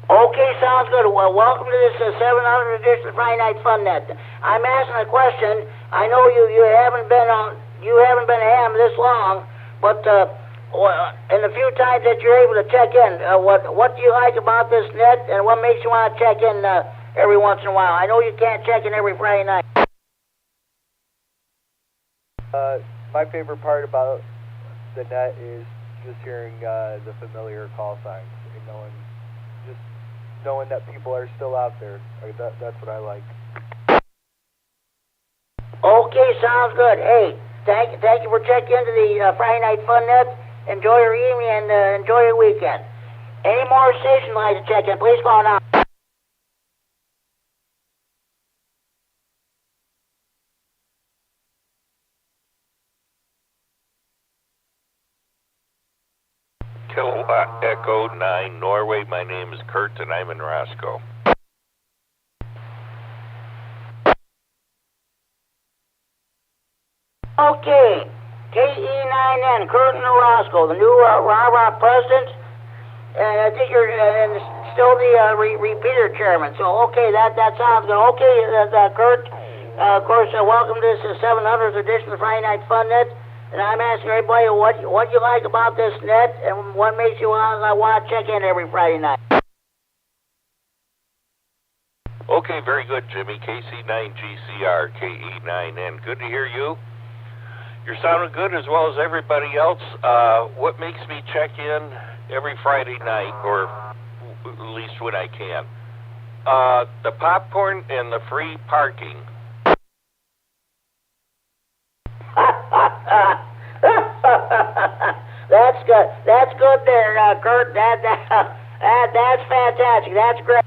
Okay, sounds good. Well, welcome to this 700th edition of Friday Night Fun Net. I'm asking a question. I know you haven't been a ham this long, but in the few times that you're able to check in, what do you like about this net, and what makes you want to check in every once in a while? I know you can't check in every Friday night. My favorite part about the net is just hearing the familiar call signs and knowing that people are still out there. That's what I like. Okay, sounds good. Hey, thank you for checking into the Friday Night Fun Net. Enjoy your evening and enjoy your weekend. Any more stations like to check in, please call now. Echo 9 Norway, my name is Kurt and I'm in Roscoe. Okay, KE9N, Kurt and Roscoe, the new rah-rah president, and I think you're still the repeater chairman. So, okay, that sounds good. Okay, Kurt, of course, welcome to this 700th edition of the Friday Night Fun Net, and I'm asking everybody what you like about this net and what makes you want to check in every Friday night. Okay, very good, Jimmy. KC9GCR, KE9N. Good to hear you. You're sounding good as well as everybody else. What makes me check in every Friday night, or at least when I can? The popcorn and the free parking. That's good. That's good there, Kurt. That's fantastic. That's great.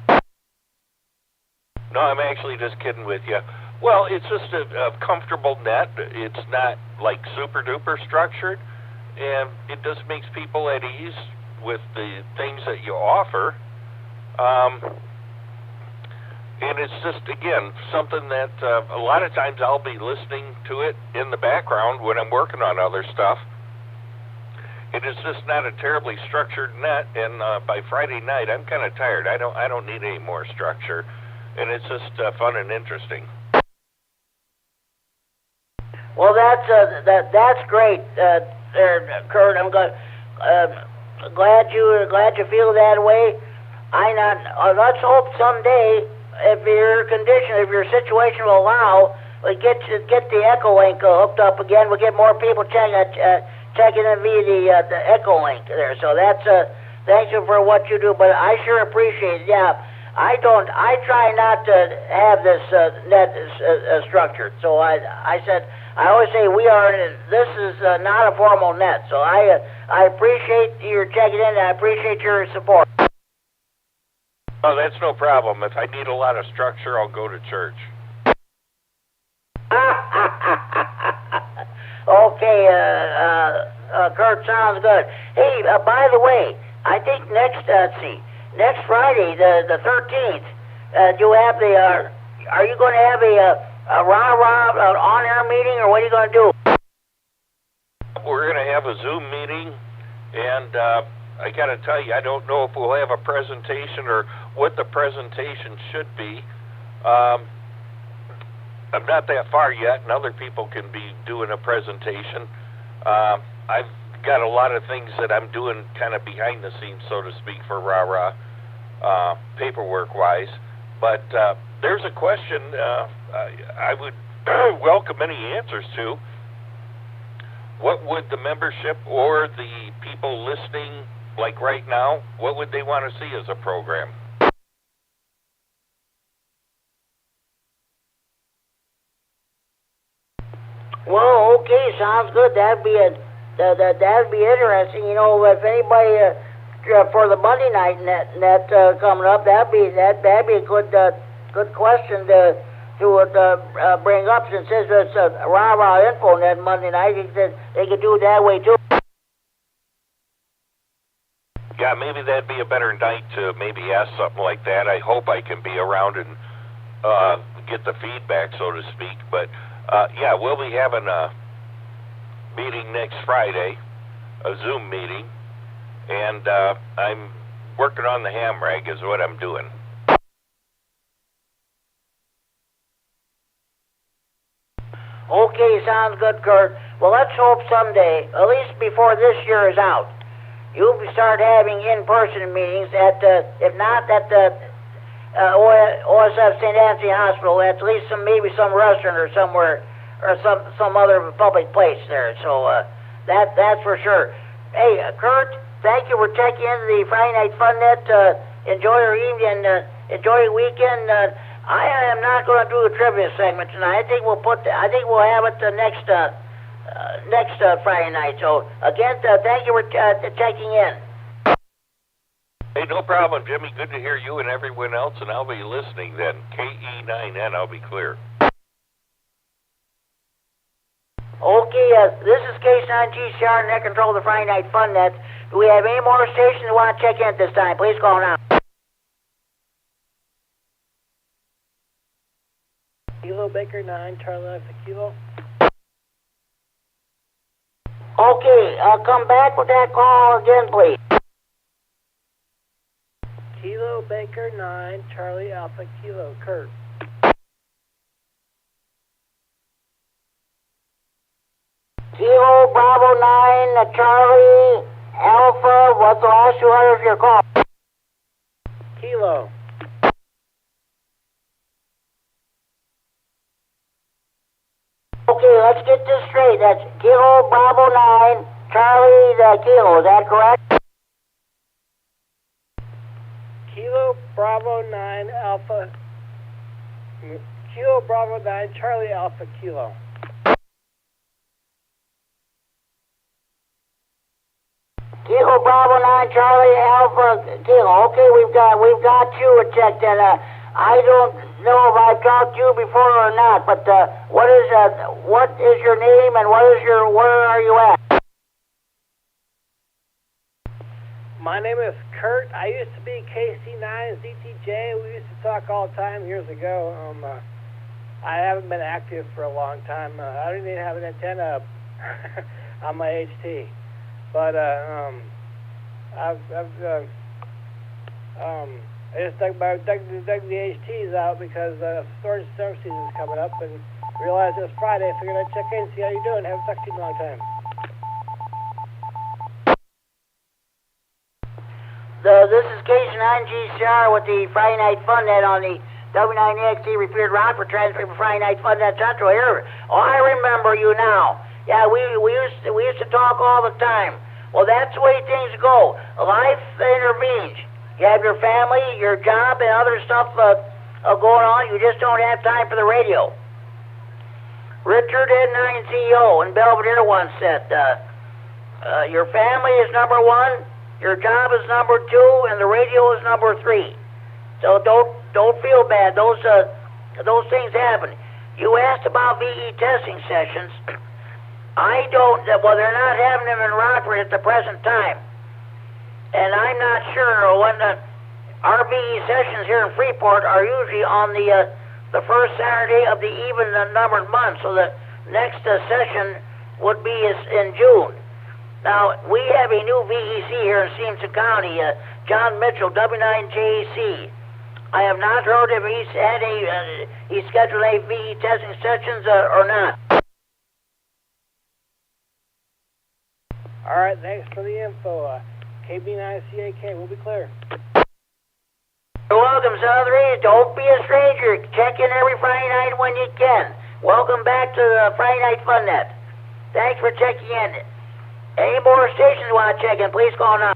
No, I'm actually just kidding with you. Well, it's just a comfortable net. It's not like super duper structured, and it just makes people at ease with the things that you offer. And it's just, again, something that a lot of times I'll be listening to it in the background when I'm working on other stuff. And it's just not a terribly structured net, and by Friday night I'm kind of tired. I don't need any more structure, and it's just fun and interesting. Well, that's great, Kurt. I'm glad you feel that way. Let's hope someday, if your condition, if your situation will allow, we get the Echo Link hooked up again. We'll get more people checking in via the Echo Link there. So that's thank you for what you do. But I sure appreciate it. Yeah, I try not to have this net structured. So I said. I always say this is not a formal net, so I appreciate your checking in, and I appreciate your support. Oh, that's no problem. If I need a lot of structure, I'll go to church. Okay, Kurt, sounds good. Hey, by the way, I think next Friday, the 13th, you have are you going to have a rah-rah on-air meeting, or what are you going to do? We're going to have a Zoom meeting, and I got to tell you, I don't know if we'll have a presentation or what the presentation should be. I'm not that far yet, and other people can be doing a presentation. I've got a lot of things that I'm doing kind of behind the scenes, so to speak, for rah-rah, paperwork-wise. But there's a question I would welcome any answers to. What would the membership or the people listening, like right now, what would they want to see as a program? Well, okay, sounds good. That'd be interesting. You know, if anybody for the Monday night net coming up, that'd be a good question to bring up, since it's a rah-rah info net Monday night. They could do it that way too. Yeah, maybe that'd be a better night to maybe ask something like that. I hope I can be around and get the feedback, so to speak. But yeah, we'll be having a meeting next Friday, a Zoom meeting, and I'm working on the ham rag is what I'm doing. Okay, sounds good, Kurt. Well, let's hope someday, at least before this year is out, you'll start having in-person meetings if not at the OSF St. Anthony Hospital, at least maybe some restaurant or somewhere, or some other public place there. So that's for sure. Hey, Kurt, thank you for checking into the Friday Night Fun Net. Enjoy your evening, enjoy your weekend. I am not going to do a trivia segment tonight. I think we'll have it next Friday night. So again, thank you for checking in. Hey, no problem, Jimmy. Good to hear you and everyone else, and I'll be listening then. KE9N, I'll be clear. Okay, this is K9GCR, net control of the Friday Night Fun Net. Do we have any more stations that want to check in at this time? Please call now. Kilo Baker 9, Charlie Alpha Kilo. Okay, come back with that call again, please. Kilo Baker 9, Charlie Alpha Kilo, Kurt. Kilo Bravo 9, Charlie Alpha, what's the last 2 letters of your call? Kilo. Okay, let's get this straight. That's Kilo Bravo 9, Charlie Kilo, is that correct? Kilo Bravo 9 Alpha. Kilo Bravo 9 Charlie Alpha Kilo. Kilo Bravo 9 Charlie Alpha Kilo. Okay, we've got you checked in. I don't know if I've talked to you before or not, but what is your name and where are you at? My name is Kurt. I used to be KC9ZTJ. We used to talk all the time years ago. I haven't been active for a long time. I don't even have an antenna on my HT. But I just dug the HTs out because storage summer season is coming up and realized it was Friday. Figured I'd check in, see how you're doing. Haven't talked to you in a long time. This is K9GCR with the Friday Night Fun Net on the W9AXD Repeater route for transfer from Friday Night Fun Net Central here. Oh, I remember you now. Yeah, we used to talk all the time. Well, that's the way things go. Life intervenes. You have your family, your job, and other stuff going on. You just don't have time for the radio. Richard N9 CEO in Belvedere once said, your family is number 1, your job is number 2, and the radio is number 3. So don't feel bad. Those things happen. You asked about VE testing sessions. I don't. Well, they're not having them in Rockford at the present time, and I'm not sure when our VE sessions here in Freeport are usually on the first Saturday of the even numbered month. So the next session would be in June. Now we have a new VEC here in Stevenson County, John Mitchell, W9JAC. I have not heard if he's had he scheduled a VE testing sessions or not. All right, thanks for the info. KB9CAK, we'll be clear. You're welcome, Southern. Don't be a stranger. Check in every Friday night when you can. Welcome back to the Friday Night Fun Net. Thanks for checking in. Any more stations you want to check in, please call now.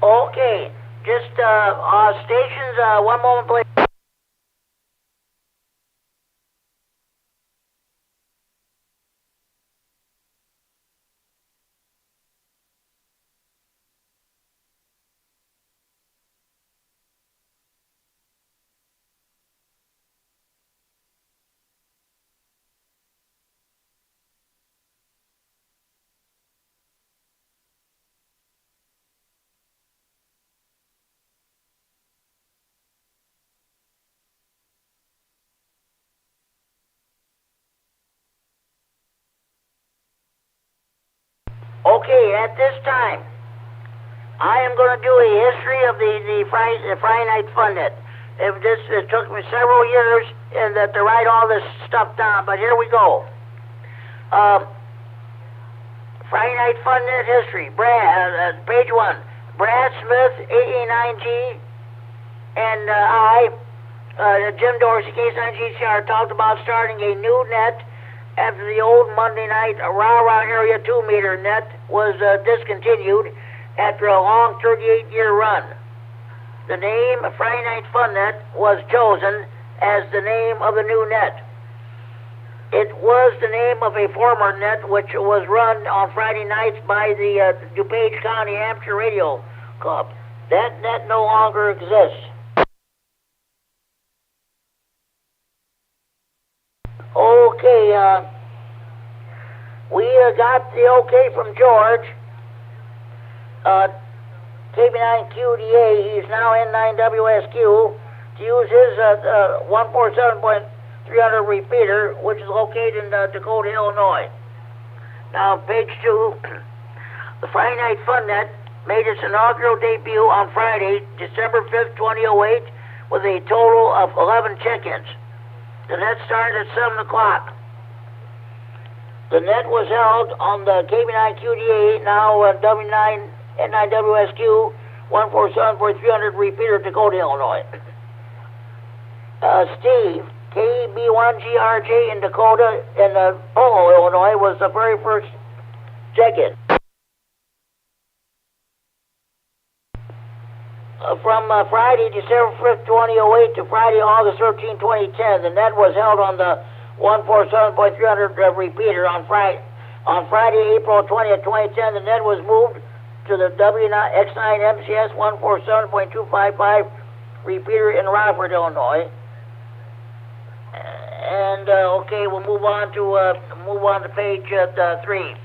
Okay, just stations, one moment please. Okay, at this time, I am going to do a history of the Friday Night Fun Net. It took me several years to write all this stuff down, but here we go. Friday Night Fun Net history. Page 1. Brad Smith, 889G, and Jim Dorsey, K9GCR, talked about starting a new net after the old Monday night rah-rah area 2-meter net was discontinued after a long 38-year run. The name Friday Night Fun Net was chosen as the name of the new net. It was the name of a former net which was run on Friday nights by the DuPage County Amateur Radio Club. That net no longer exists. Okay, we got the okay from George KB9QDA, he's now N9WSQ, to use his 147.300 repeater, which is located in Dakota, Illinois. Now, page 2, the Friday Night Fun Net made its inaugural debut on Friday, December 5th, 2008, with a total of 11 check-ins. The net started at 7 o'clock. The net was held on the KB9QDA, now N9WSQ 147.300 repeater, Dakota, Illinois. Steve, KB1GRJ in Dakota, in Polo, Illinois, was the very first check-in. From Friday, December 5th, 2008 to Friday, August 13, 2010, the net was held on the 147.300 repeater. On Friday, April 20th, 2010, the net was moved to the W9AXD 147.255 repeater in Rockford, Illinois. And okay, we'll move on to page 3.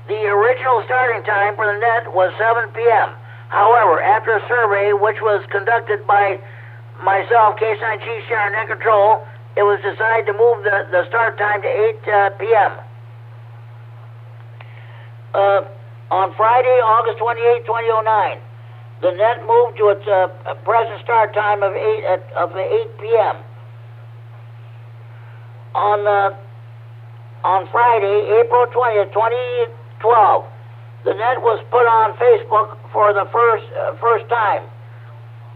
The original starting time for the net was 7 p.m. However, after a survey which was conducted by myself, K9G Share Net Control, it was decided to move the start time to 8 p.m. On Friday, August 28, 2009, the net moved to its present start time of 8 p.m. On Friday, April 20th, 2012, the net was put on Facebook for the first time.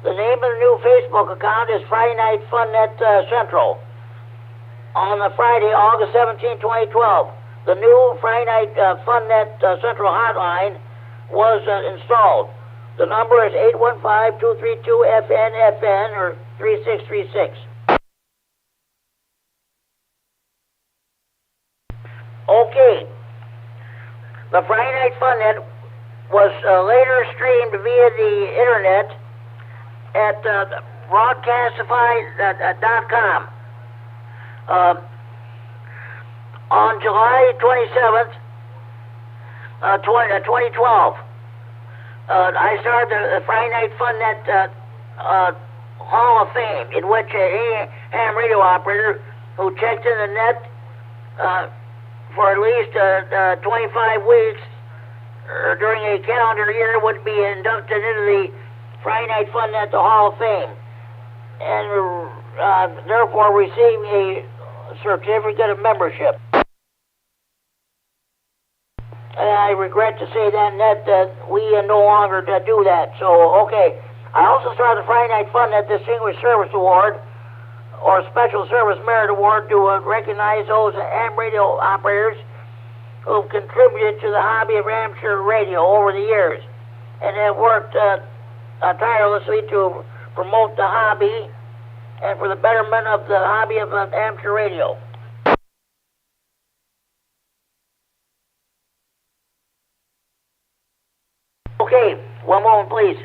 The name of the new Facebook account is Friday Night Fun Net Central. On Friday, August 17, 2012, the new Friday Night Fun Net Central hotline was installed. The number is 815-232-FN-FN or 3636. Okay. The Friday Night Fun Net was later streamed via the internet at broadcastify.com. On July 27th, 2012, I started the Friday Night Fun Net Hall of Fame, in which a ham radio operator who checked in the net for at least 25 weeks during a calendar year would be inducted into the Friday Night Fun Net Hall of Fame, and therefore receive a certificate of membership. And I regret to say that we no longer do that. So, okay. I also started the Friday Night Fun Net Distinguished Service Award, or Special Service Merit Award, to recognize those ham radio operators who've contributed to the hobby of amateur radio over the years, and have worked tirelessly to promote the hobby and for the betterment of the hobby of amateur radio. Okay, one moment please.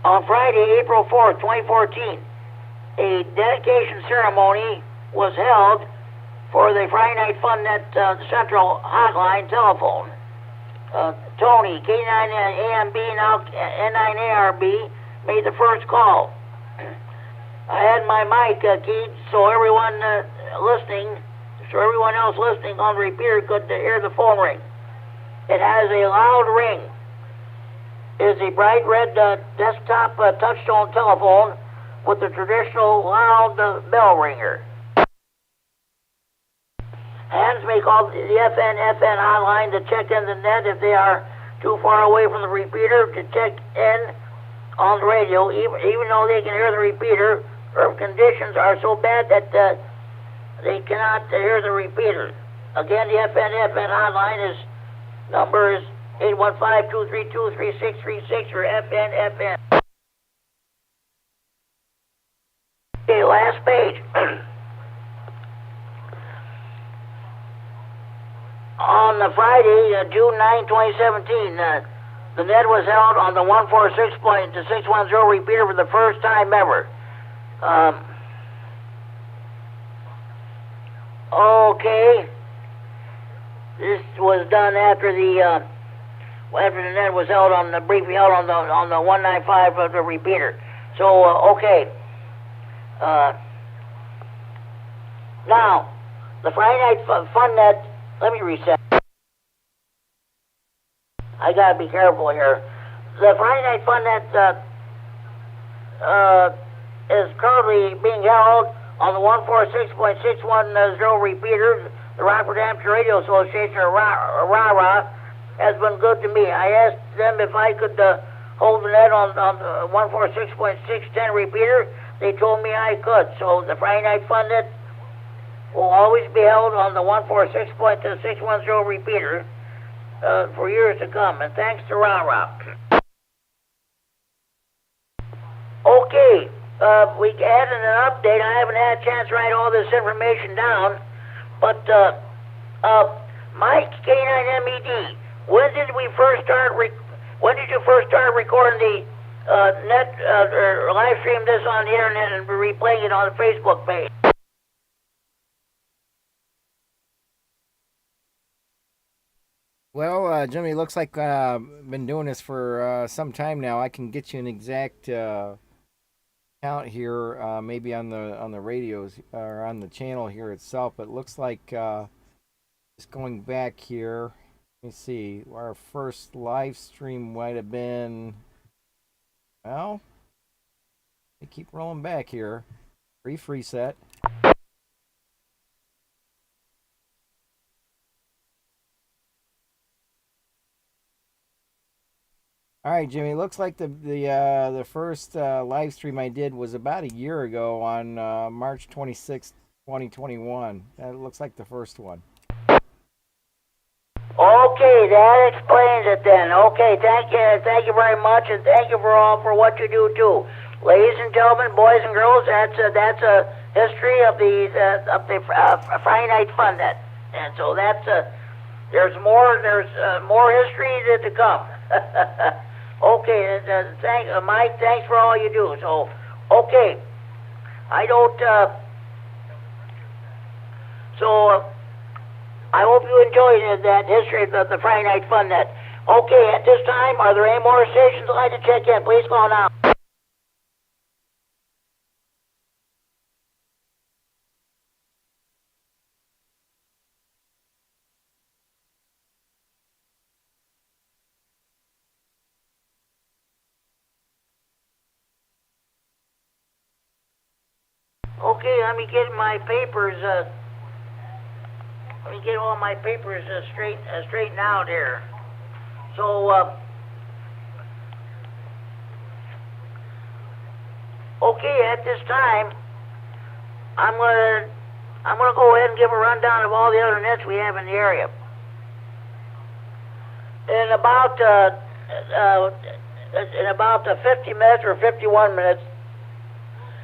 On Friday, April 4th, 2014, a dedication ceremony was held for the Friday Night Fun Net Central hotline telephone. Tony, K9AMB, now N9ARB, made the first call. I had my mic keyed so everyone everyone else listening on the repeater could hear the phone ring. It has a loud ring. It is a bright red desktop touchtone telephone with the traditional loud bell ringer. Hands may call the FN hotline to check in the net if they are too far away from the repeater to check in on the radio, even though they can hear the repeater, or if conditions are so bad that they cannot hear the repeater. Again, the FN hotline number is 815-232-3636 or FN. Okay, last page. On the Friday, June 9, 2017, the net was held on the 146.610 repeater for the first time ever. Okay. this was done after the net was held on the briefly held on the 195 of the repeater. So okay. Now the Friday night fun net. Let me reset. I gotta be careful here. The Friday night fun net is currently being held on the 146.610 repeater. The Rockford Amateur Radio Association, or RARA, has been good to me. I asked them if I could hold the net on the 146.610 repeater. They told me I could. So the Friday night fun net will always be held on the 146.610 repeater for years to come. And thanks to RARA. Okay, we added an update. I haven't had a chance to write all this information down, but Mike K9MED, when did you first start recording the net or live stream this on the internet and replaying it on the Facebook page? Well, Jimmy, looks like I've been doing this for some time now. I can get you an exact count here, maybe on the radios or on the channel here itself. But it looks like just going back here. Let me see. Our first live stream might have been. Well, we keep rolling back here. Brief reset. All right, Jimmy. Looks like the first live stream I did was about a year ago on March 26, 2021. That looks like the first one. Okay, that explains it then. Okay, thank you very much, and thank you for what you do too, ladies and gentlemen, boys and girls. That's a history of the Friday night fun net, and so there's more history to come. Okay, Mike, thanks for all you do. So, okay, I hope you enjoyed that history of the Friday night fun net. Okay, at this time, are there any more stations you'd like to check in? Please call now. Okay, let me get my papers. Let me get all my papers straightened out here. So, okay, at this time, I'm gonna go ahead and give a rundown of all the other nets we have in the area. In about 50 minutes or 51 minutes,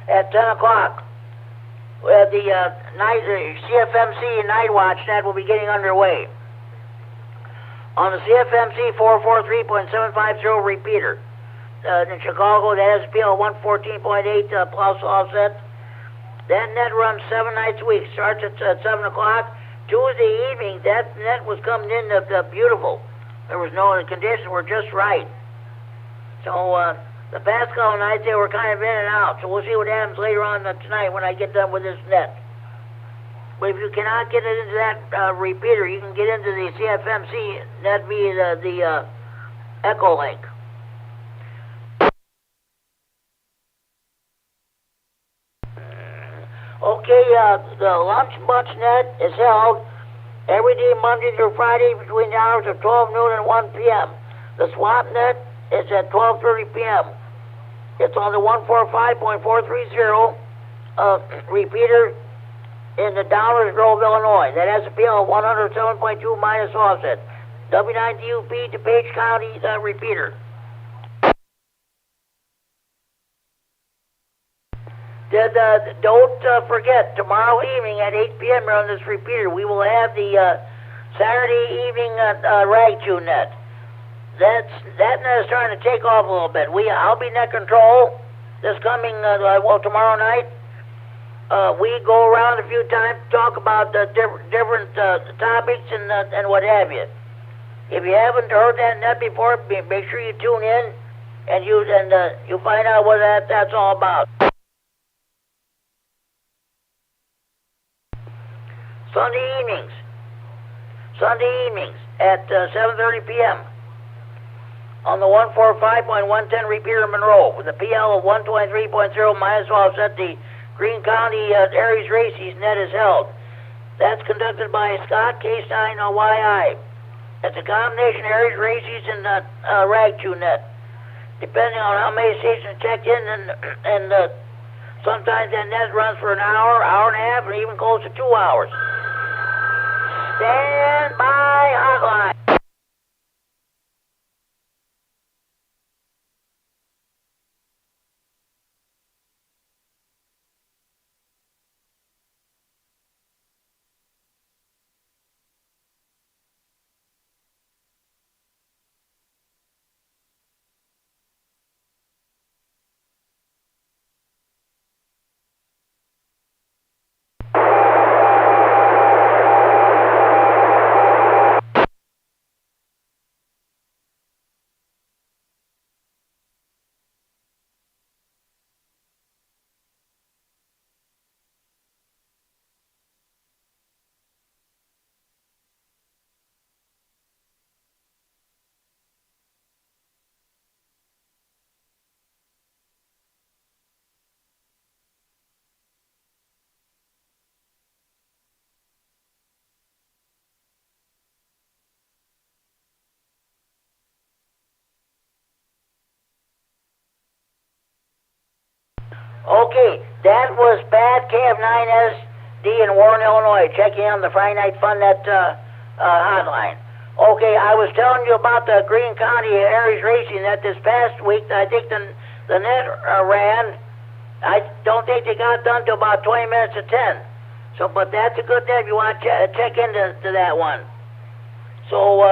at 10 o'clock. The CFMC Night Watch net will be getting underway. On the CFMC 443.750 repeater in Chicago, that has a PL 114.8 plus offset. That net runs 7 nights a week. Starts at 7 o'clock. Tuesday evening, that net was coming in beautiful. There was the conditions were just right. So the past couple nights, they were kind of in and out, so we'll see what happens later on tonight when I get done with this net. But if you cannot get it into that repeater, you can get into the CFMC net via the Echo link. Okay, the Lunch Bunch net is held every day, Monday through Friday, between the hours of 12 noon and 1 p.m. The Swap net is at 12:30 p.m. It's on the 145.430 repeater in the Downers Grove, Illinois. That has a PL 107.2 minus offset. W9DUP DuPage County repeater. Don't forget, tomorrow evening at 8 p.m. on this repeater, we will have the Saturday evening rag tune net. That net is starting to take off a little bit. I'll be net control this coming, tomorrow night. we go around a few times, talk about different topics and what have you. If you haven't heard that net before, make sure you tune in and you find out what that's all about. Sunday evenings at 7:30 p.m. on the 145.110 Repeater Monroe with a PL of 123.0 minus offset. The Greene County Aries Races net is held. That's conducted by Scott, K9RFD. It's a combination Aries Races and Rag2 net. Depending on how many stations checked in, and sometimes that net runs for an hour, hour and a half, and even close to 2 hours. Stand by hotline. Okay, that was Pat, K9RFD in Warren, Illinois, checking on the Friday Night Fun Net hotline. Okay, I was telling you about the Greene County Aries Racing net this past week. I think the net ran. I don't think they got done till about 20 minutes to 10. So, but that's a good net if you want to check into that one. So,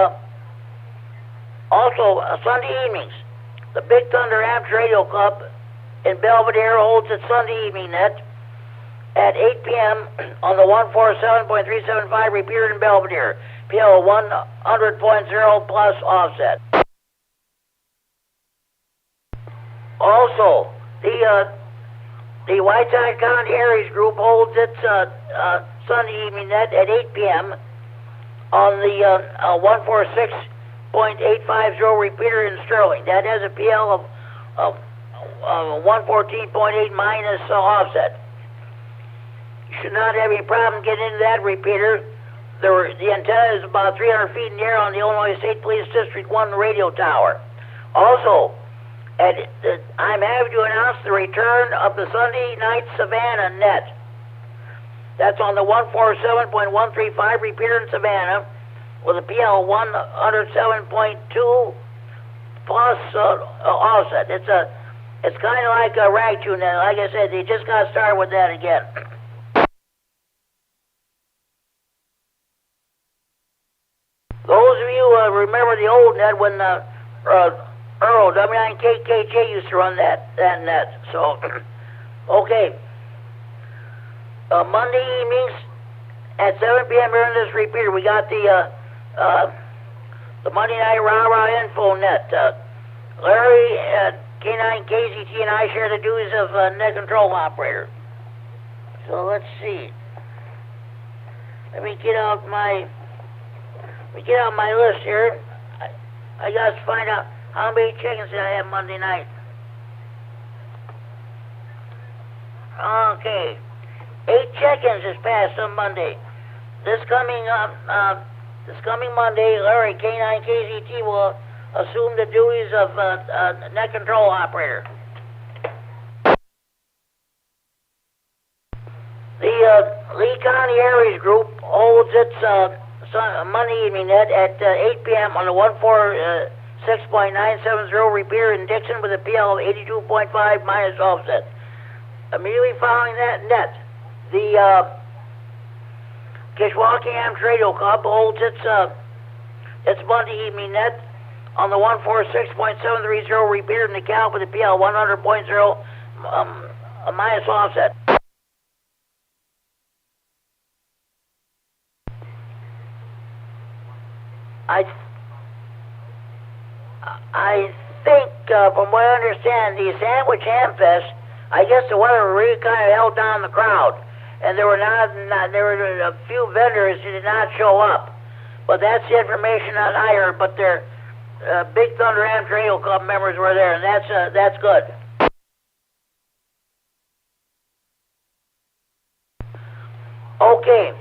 also, Sunday evenings, the Big Thunder Amps Radio Club in Belvedere holds its Sunday evening net at 8 p.m. on the 147.375 Repeater in Belvedere, PL 100.0 plus offset. Also, the Whiteside County Aries group holds its Sunday evening net at 8 p.m. on the 146.850 Repeater in Sterling. That has a PL of 114.8 minus offset. You should not have any problem getting into that repeater. The antenna is about 300 feet in the air on the Illinois State Police District 1 radio tower. Also, I'm happy to announce the return of the Sunday night Savannah net. That's on the 147.135 repeater in Savannah with a PL 107.2 plus offset. It's kind of like a rag tune net. Like I said, they just got started with that again. Those of you remember the old net when Earl, W9AXD used to run that net. So, okay. Monday evenings at 7 p.m. here in this repeater, we got the Monday night rah-rah info net. Larry, K9KZT, and I share the duties of net control operator. So let's see. Let me get out my list here. I got to find out how many chickens did I have Monday night. Okay, 8 chickens this past Monday. This coming Monday, Larry K9KZT will assume the duties of net control operator. The Lee County Aries group holds its Monday evening net at 8 p.m. on the 146.970 repeater in Dixon with a PL of 82.5 minus offset. Immediately following that net, the Kishwaukee Amps Radio Club holds its Monday evening net on the 146.730 repeater in the Cal with a PL 100.0 minus offset. I think, from what I understand, the Sandwich Ham Fest, I guess the weather really kind of held down the crowd, and there were a few vendors who did not show up. But that's the information that I heard. But their Big Thunder Amateur Radio Club members were there, and that's good. Okay.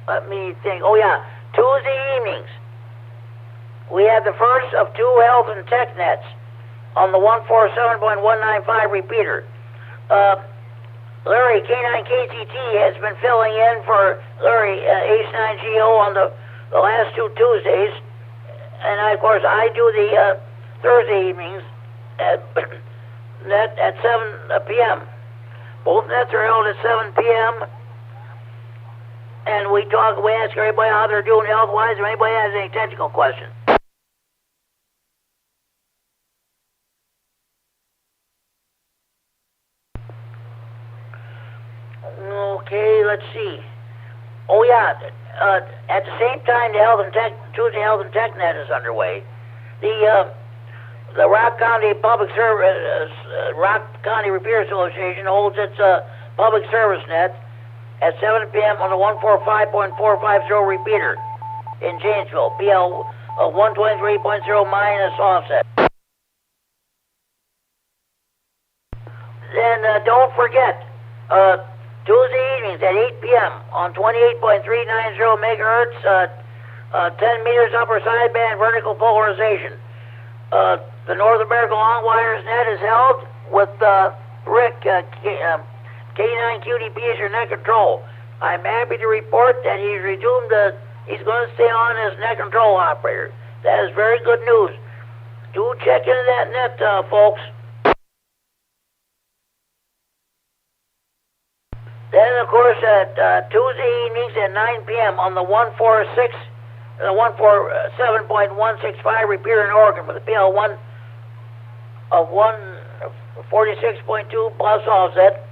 Let me think. Oh yeah, Tuesday evenings. We have the first of two health and tech nets on the 147.195 repeater. Larry, K9KTT has been filling in for Larry, H9GO on the last two Tuesdays. And of course, I do the Thursday evenings at 7 p.m. Both nets are held at 7 p.m. And we ask everybody how they're doing health-wise, if anybody has any technical questions. Okay, let's see. Oh yeah, at the same time, Tuesday Health and Tech Net is underway. The Rock County Rock County Repeater Association holds its public service net at 7 p.m. on the 145.450 repeater in Janesville, PL 123.0 minus offset. Then don't forget, Tuesday evenings at 8 p.m. on 28.390 megahertz, 10 meters upper sideband vertical polarization. The North American Long Wires net is held with Rick, K9QDP is your net control. I'm happy to report that he's resumed he's going to stay on as net control operator. That is very good news. Do check into that net, folks. Then, of course, at Tuesday evenings at 9 p.m. on the 147.165 repeater in Oregon with a PL 1 of 146.2 plus offset.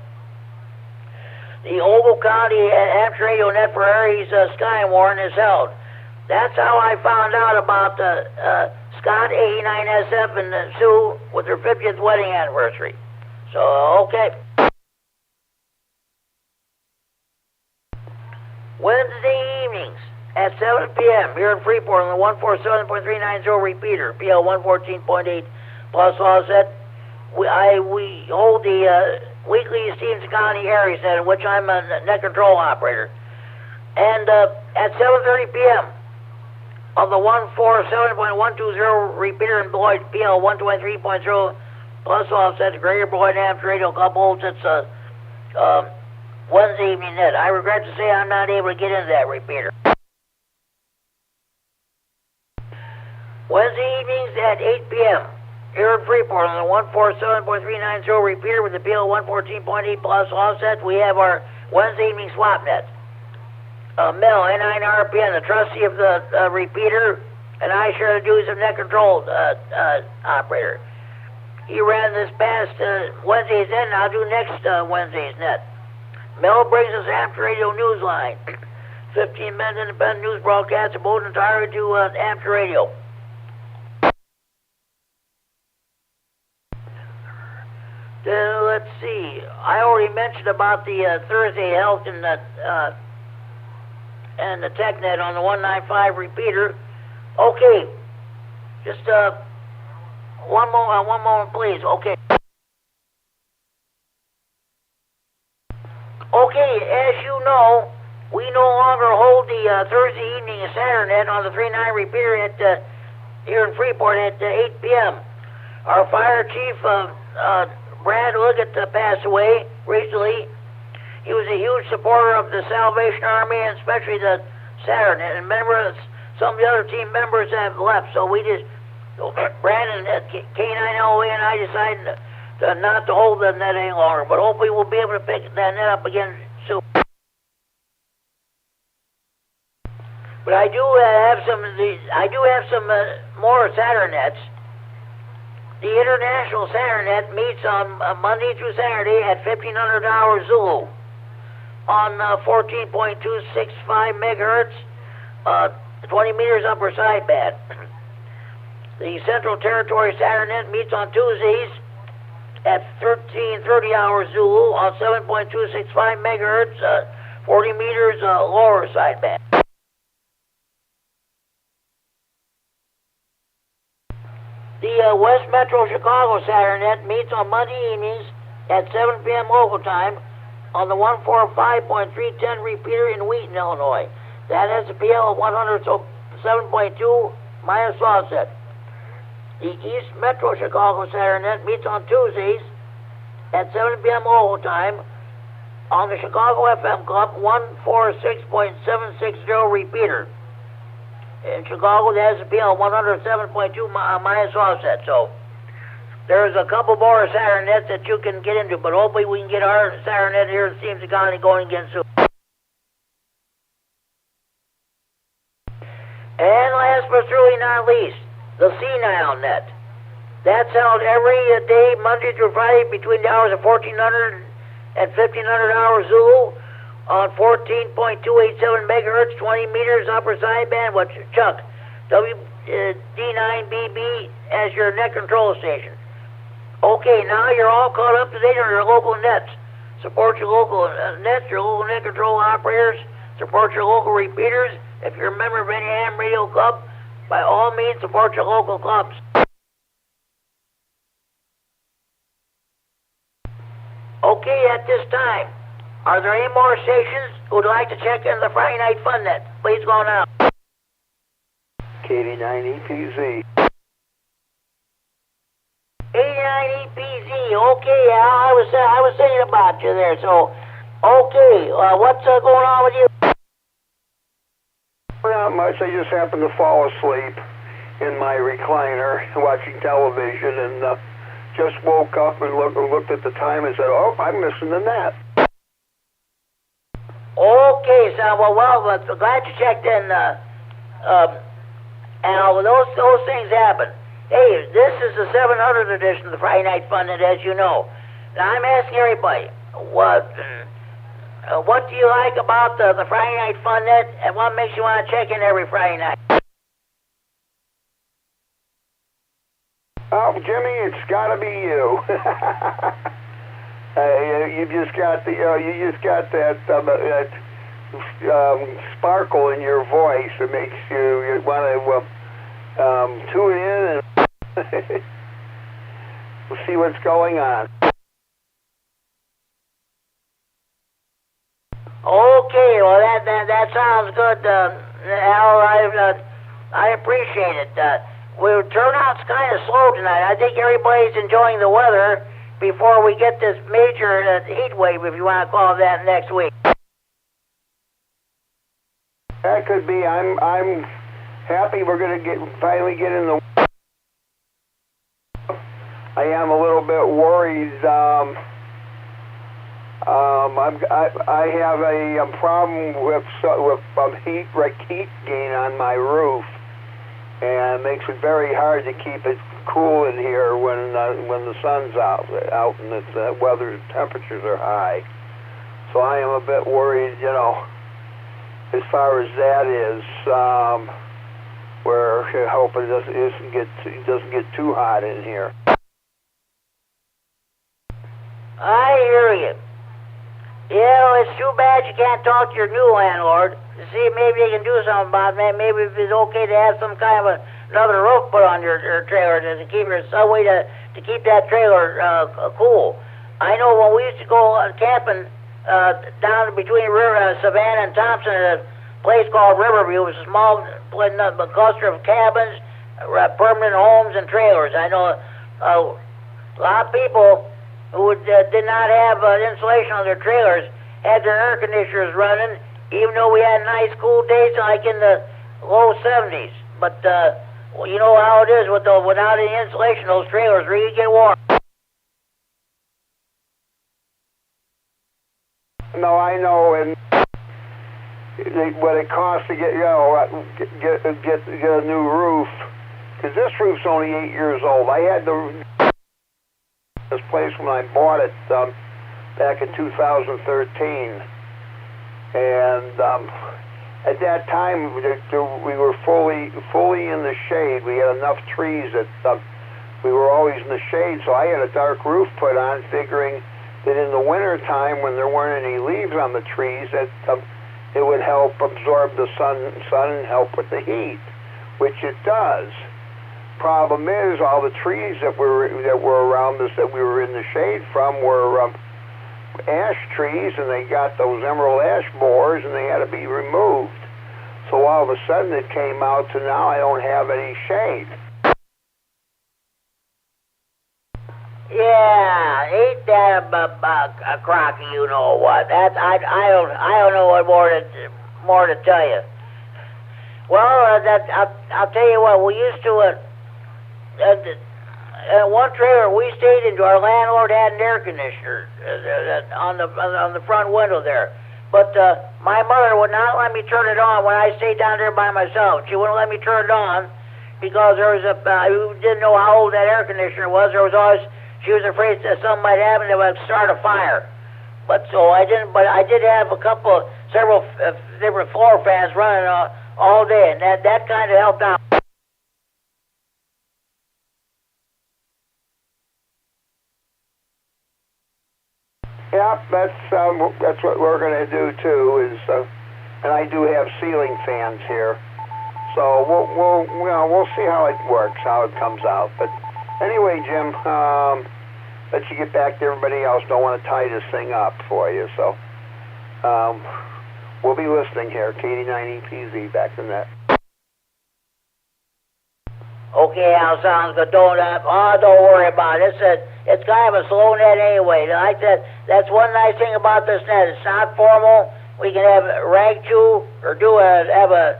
The Ogle County Amateur Radio Net for Aries Skywarn is held. That's how I found out about Scott, 89SF, and Sue with their 50th wedding anniversary. So, okay. Wednesday evenings at 7 p.m. here in Freeport on the 147.390 repeater, PL 114.8 plus offset. We hold the weekly Stevenson County Aries net, in which I'm a net control operator. And at 7:30 p.m. on the 147.120 repeater in Boyd, PL 123.0 plus offset, the Greater Boyd Amateur Radio Club holds its Wednesday evening net. I regret to say I'm not able to get into that repeater. Wednesday evenings at 8 p.m. here in Freeport on the 147.390 repeater with the PL 114.8 plus offset. We have our Wednesday evening swap net. Mel, K9RFD, the trustee of the repeater, and I share the duties of net control operator. He ran this past Wednesday's net, and I'll do next Wednesday's net. Mel brings us Amateur Radio Newsline. 15-minute independent news broadcast devoted entirely to Amateur Radio. Let's see. I already mentioned about the Thursday Health and the TechNet on the 195 repeater. Okay. Just one moment, please. Okay. Okay, as you know, we no longer hold the Thursday evening and Saturday net on the 39 repeater at here in Freeport at 8 p.m. Our fire chief, Brad Liggett, passed away recently. He was a huge supporter of the Salvation Army, and especially the Saturday net. And some of the other team members have left, so Brandon at K9LA and I decided not to hold that net any longer, but hopefully we'll be able to pick that net up again soon. But I do have some more Saturn nets. The International Saturn net meets on Monday through Saturday at 1500 hours Zulu on 14.265 megahertz, 20 meters upper sideband. The Central Territory Saturnet meets on Tuesdays at 13:30 hours Zulu on 7.265 megahertz, 40 meters lower sideband. The West Metro Chicago Saturnet meets on Monday evenings at 7 p.m. local time on the 145.310 repeater in Wheaton, Illinois. That has a PL of 100, so 7.2 minus offset. The East Metro Chicago Saturnet meets on Tuesdays at 7 p.m. local time on the Chicago FM Club 146.760 repeater. In Chicago, that has a PL of 107.2 minus offset. So there's a couple more Saturnets that you can get into, but hopefully we can get our Saturnet here in Steam's Economy going again soon. And last but certainly not least, the Senile Net. That's held every day, Monday through Friday, between the hours of 1400 and 1500 hours Zulu on 14.287 megahertz, 20 meters upper sideband. What's your Chuck? WD9BB as your net control station. Okay, now you're all caught up to date on your local nets. Support your local nets, your local net control operators. Support your local repeaters. If you're a member of any ham radio club, by all means, support your local clubs. Okay, at this time, are there any more stations who would like to check into the Friday Night Fun Net? Please go now. KD9EPZ. KD9EPZ. Okay, Al, I was thinking about you there. So, okay, what's going on with you? Not much. I just happened to fall asleep in my recliner watching television, and just woke up and looked at the time and said, "Oh, I'm missing the net." Okay, so well, glad you checked in. Al, those things happen. Hey, this is the 700th edition of the Friday Night Fun Net, as you know. Now I'm asking everybody, what do you like about the Friday Night Fun Net, and what makes you want to check in every Friday night? Oh, Jimmy, it's got to be you. You just got that sparkle in your voice that makes you want to tune in and we'll see what's going on. Okay, well that sounds good, Al. I appreciate it. Turnout's kind of slow tonight. I think everybody's enjoying the weather before we get this major heat wave, if you want to call it that, next week. That could be. I'm happy we're going to finally get in the. I am a little bit worried. I have a problem with heat gain on my roof, and it makes it very hard to keep it cool in here when the sun's out and the weather temperatures are high. So I am a bit worried, as far as that is. We're hoping it doesn't get too hot in here. I hear you. It's too bad you can't talk to your new landlord to see if maybe they can do something about it. Maybe if it's okay to have some kind of another roof put on your trailer to keep some way to keep that trailer cool. I know when we used to go camping down between Savannah and Thompson at a place called Riverview. It was a small cluster of cabins, permanent homes, and trailers. I know a lot of people who did not have insulation on their trailers had their air conditioners running, even though we had nice cool days like in the low 70s. But you know how it is without any insulation, those trailers really get warm. No, I know, and what it costs to get a new roof, because this roof's only 8 years old. I had this place when I bought it back in 2013, and at that time, we were fully in the shade. We had enough trees that we were always in the shade, so I had a dark roof put on, figuring that in the winter time, when there weren't any leaves on the trees, that it would help absorb the sun and help with the heat, which it does. Problem is, all the trees that were around us that we were in the shade from were ash trees, and they got those emerald ash borers, and they had to be removed. So all of a sudden, it came out to now I don't have any shade. Yeah, ain't that a crocky, you know what? That's I don't know what more to tell you. Well, I'll tell you what. We used to one trailer we stayed into. Our landlord had an air conditioner on the front window there, but my mother would not let me turn it on when I stayed down there by myself. She wouldn't let me turn it on because there was we didn't know how old that air conditioner was. There was always She was afraid that something might happen that would start a fire. But so I didn't. But I did have several different floor fans running all day, and that kind of helped out. Yeah, that's what we're going to do too. And I do have ceiling fans here, so we'll see how it works, how it comes out. But anyway, Jim, let you get back to everybody else. Don't want to tie this thing up for you, so we'll be listening here. KD9EPZ back in that. Okay, Al, sounds good. Don't worry about it. It's kind of a slow net anyway. Like that's one nice thing about this net. It's not formal. We can have a rag chew or have a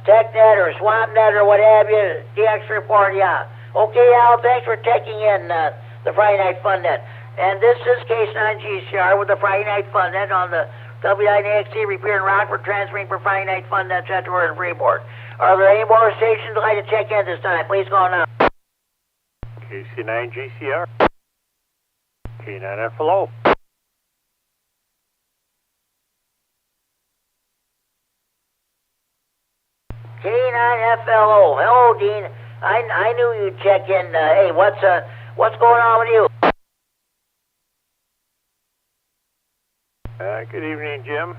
tech net or a swamp net or what have you. DX report, yeah. Okay, Al, thanks for taking in the Friday Night Fun Net. And this is K9GCR with the Friday Night Fun Net on the W9AXD Repeater in Rockford, transmitting for Friday Night Fun Net Center in Freeport. Are there any more stations I'd like to check in this time? Please go now. KC9GCR. K9FLO. K9FLO. Hello, Dean. I knew you'd check in. Hey, what's going on with you? Good evening, Jim.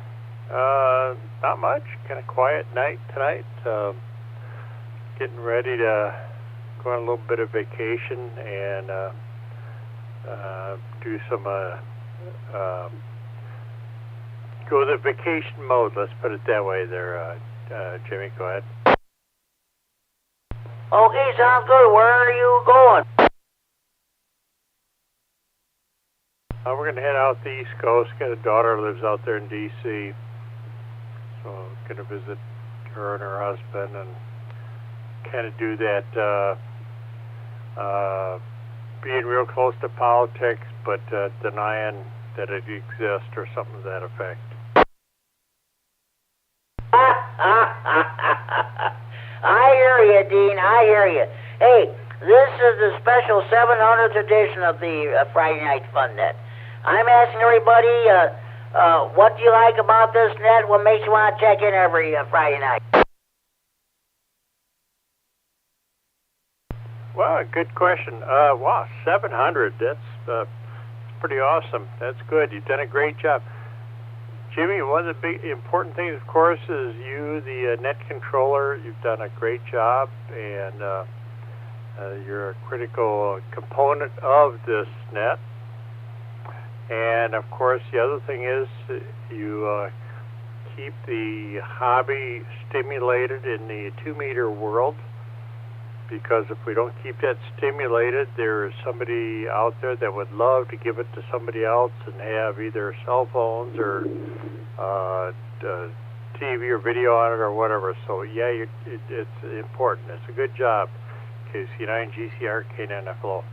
Not much. Kind of quiet night tonight. Getting ready to go on a little bit of vacation and do some go the vacation mode. Let's put it that way. There, Jimmy. Go ahead. Okay, sounds good. Where are you going? We're going to head out the East Coast. Got a daughter who lives out there in D.C., so going to visit her and her husband and kind of do that, being real close to politics, but denying that it exists or something to that effect. I hear you, Dean. I hear you. Hey, this is the special 700th edition of the Friday Night Fun Net. I'm asking everybody, what do you like about this net? What makes you want to check in every Friday night? Well, good question. Wow, 700. That's pretty awesome. That's good. You've done a great job. Jimmy, one of the big important things, of course, is you, the net controller. You've done a great job, and you're a critical component of this net. And, of course, the other thing is you keep the hobby stimulated in the 2-meter world, because if we don't keep that stimulated, there's somebody out there that would love to give it to somebody else and have either cell phones or TV or video on it or whatever. So, yeah, it's important. It's a good job. KC9GCR, K9FLO.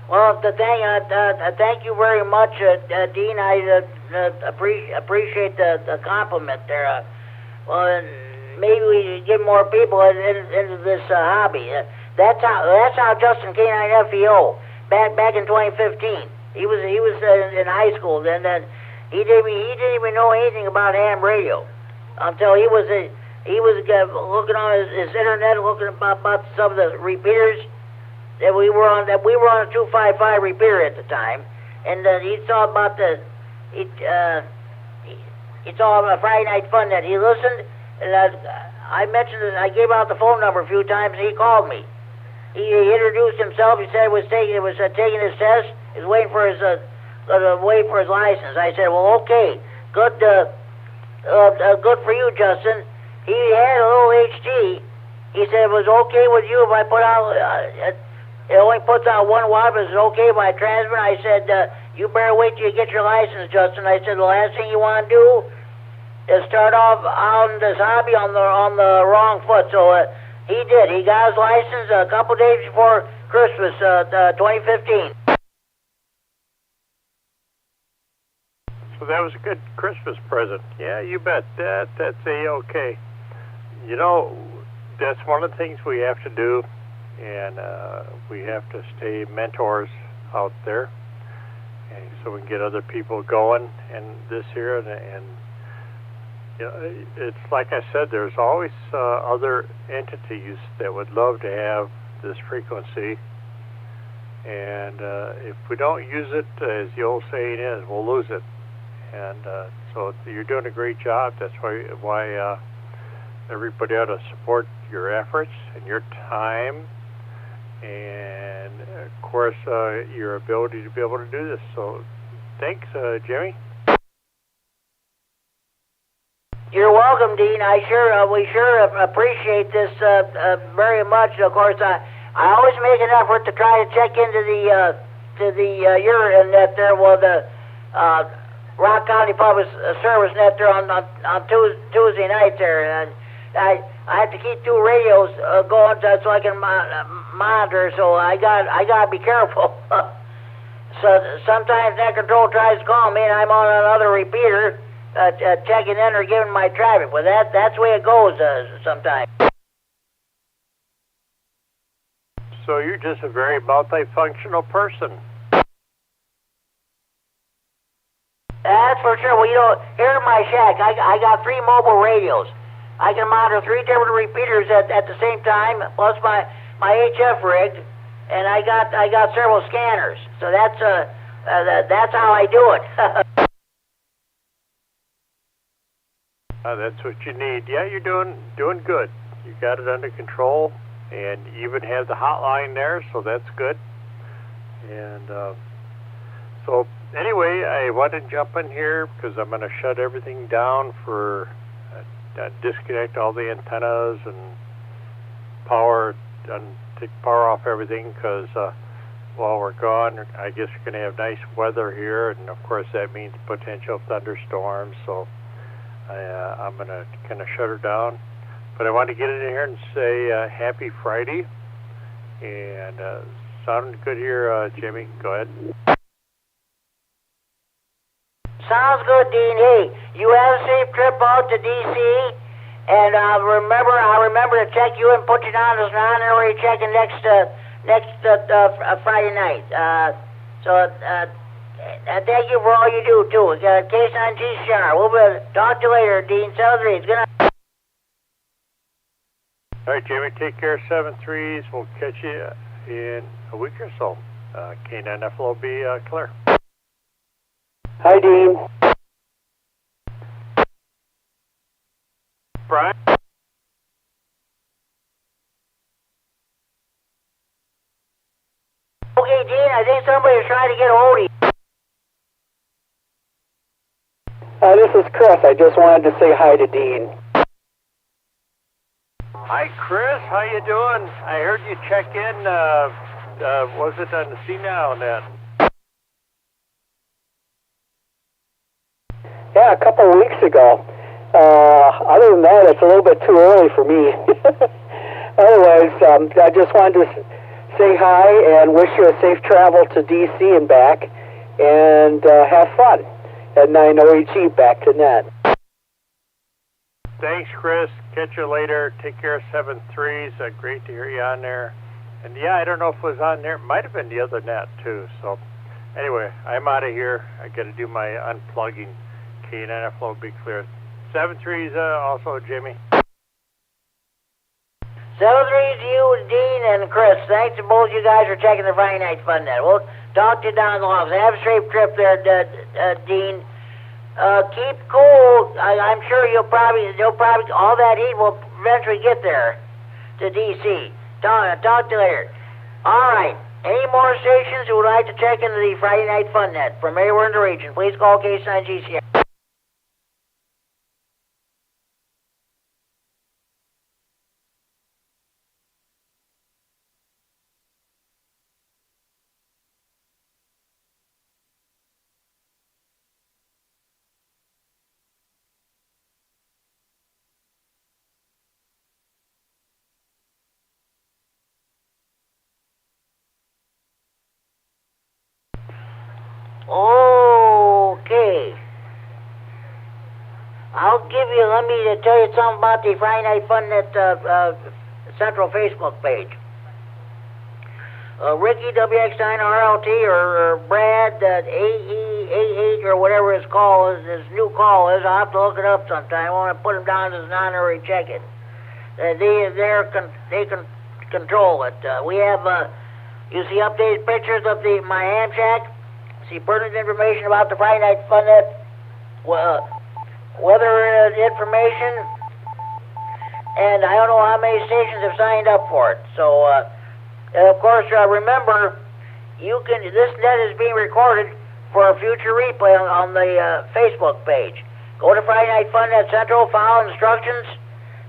Well, thank you very much, Dean. I appreciate the compliment there. Well, maybe we get more people into this hobby. That's how Justin K9FEO back in 2015. He was in high school then. He didn't even know anything about ham radio until he was looking on his internet, looking about some of the repeaters that we were on. That we were on a 255 repeater at the time, and he saw about he saw a Friday Night Fun that he listened, and I mentioned that I gave out the phone number a few times, and he called me. He introduced himself. He said he was taking his test. He was waiting for his license. I said, well, okay, good for you, Justin. He had a little HT. He said it was okay with you if I put out. It only puts out 1 watt, but it's okay by transmit. I said, you better wait till you get your license, Justin. I said the last thing you want to do is start off on this hobby on the wrong foot. So he did. He got his license a couple days before Christmas, 2015. So that was a good Christmas present. Yeah, you bet. That's A-okay. You know, that's one of the things we have to do, and we have to stay mentors out there, and so we can get other people going. And this here, and you know, it's like I said, there's always other entities that would love to have this frequency, and if we don't use it, as the old saying is, we'll lose it. And so you're doing a great job. That's why everybody ought to support your efforts and your time, and of course your ability to be able to do this. So thanks, Jimmy. You're welcome, Dean. We sure appreciate this very much. Of course, I always make an effort to try to check into the your net there. Well, the Rock County Public Service net there on Tuesday night there, and I have to keep 2 radios going so I can monitor. So I gotta be careful. So sometimes net control tries to call me, and I'm on another repeater checking in or giving my traffic. But that's the way it goes sometimes. So you're just a very multifunctional person. That's for sure. Well, you know, here in my shack, I got 3 mobile radios. I can monitor 3 different repeaters at the same time, plus my HF rig, and I got several scanners. So that's how I do it. That's what you need. Yeah, you're doing good. You got it under control, and you even have the hotline there, so that's good. And so anyway, I wanted to jump in here because I'm going to shut everything down for disconnect all the antennas and power, and take power off everything, because while we're gone, I guess you're going to have nice weather here, and of course that means potential thunderstorms. So I'm going to kind of shut her down. But I want to get in here and say happy Friday. And sounding good here, Jimmy. Go ahead. Sounds good, Dean. Hey, you have a safe trip out to D.C., and I'll remember to check you and put you down as an honorary check-in next Friday night. Thank you for all you do, too. K9GCR. We'll talk to you later, Dean. 7-3. Good night. All right, Jimmy, take care. 7-3s. We'll catch you in a week or so. K9FL will be clear. Hi, Dean. Brian? Okay, Dean, I think somebody's trying to get a hold of you. This is Chris. I just wanted to say hi to Dean. Hi, Chris. How you doing? I heard you check in. Was it on the CNOW net? Yeah, a couple of weeks ago. Other than that, it's a little bit too early for me. Otherwise, I just wanted to say hi and wish you a safe travel to D.C. and back, and have fun at 9OHE back to net. Thanks, Chris. Catch you later. Take care, 7-3s. Great to hear you on there. And yeah, I don't know if it was on there. It might have been the other net, too. So Anyway, I'm out of here. I got to do my unplugging. K9FLO, be clear. 7-3's also Jimmy. 7-3's you, Dean, and Chris. Thanks to both you guys for checking the Friday Night Fun Net. We'll talk to you down the line. Have a safe trip there, Dean. Keep cool. I'm sure you'll probably, all that heat will eventually get there to D.C. Talk to you later. All right. Any more stations who would like to check into the Friday Night Fun Net from anywhere in the region, please call K9GCR. Okay. Let me tell you something about the Friday Night Fun Net Central Facebook page. Ricky WX9RLT or Brad AE88 or whatever his new call is. I'll have to look it up sometime. I want to put him down as an honorary check-in. They control it. We have, you see updated pictures of my ham shack. See pertinent information about the Friday Night Fun Net, weather information, and I don't know how many stations have signed up for it. So, of course, remember, this net is being recorded for a future replay on the Facebook page. Go to Friday Night Fun Net Central, follow instructions,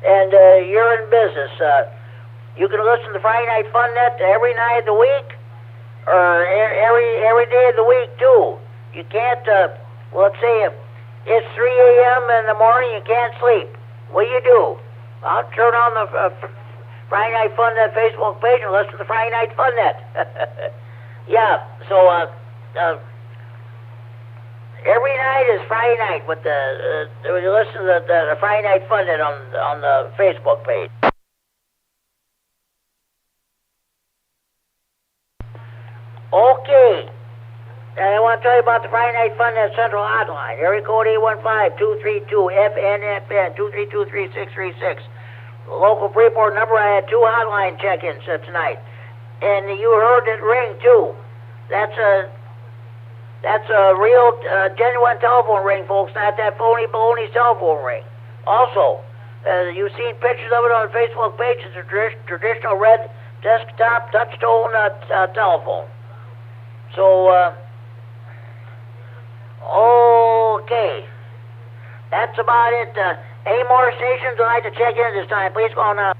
and you're in business. You can listen to Friday Night Fun Net every night of the week, or every day of the week too. You can't, let's say it's 3 a.m. in the morning, you can't sleep. What do? I'll turn on the Friday Night Fun Net Facebook page and listen to the Friday Night Fun Net. Yeah, so every night is Friday night with you listen to the Friday Night Fun Net on the Facebook page. Okay. I want to tell you about the Friday Night Fun Net Central Hotline. Area code 815-232-FNFN, 232-3636. The local Freeport number, I had 2 hotline check-ins tonight. And you heard it ring, too. That's a real, genuine telephone ring, folks, not that phony baloney cell phone ring. Also, you've seen pictures of it on the Facebook page. It's a traditional red desktop touch-tone telephone. So, okay. That's about it. Any more stations would like to check in this time? Please call now.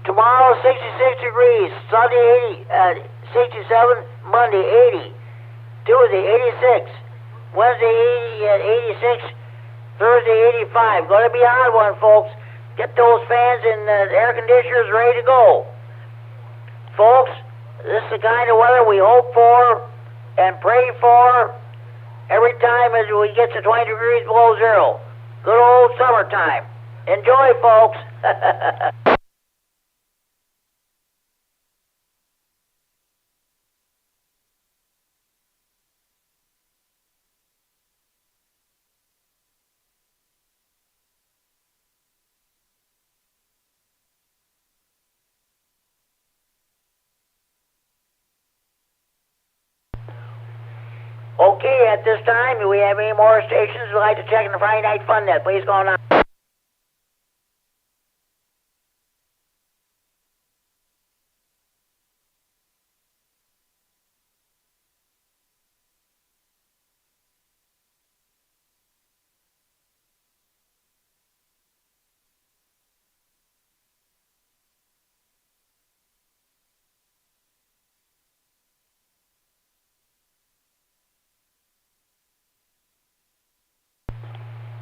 Tomorrow, 66 degrees. Sunday, 80, 67. Monday, 80. Tuesday, 86. Wednesday, 86. Thursday, 85. Going to be a hot one, folks. Get those fans and air conditioners ready to go. Folks, this is the kind of weather we hope for and pray for every time as we get to 20 degrees below zero. Good old summertime. Enjoy, folks. Okay, at this time, do we have any more stations who'd like to check in the Friday Night Fun Net? Please go on.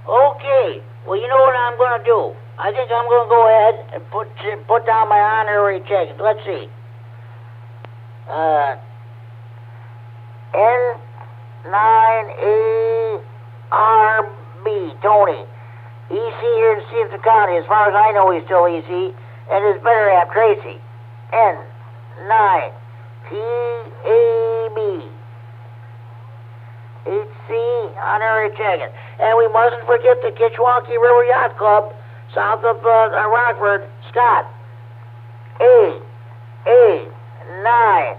Okay, well, you know what I'm going to do? I think I'm going to go ahead and put down my honorary check. Let's see. N9ARB, Tony. EC here in Stevenson County. As far as I know, he's still EC, and his better app, Tracy. N9TAB. HC honorary check-in. And we mustn't forget the Kitchwaukee River Yacht Club, south of Rockford, Scott. A9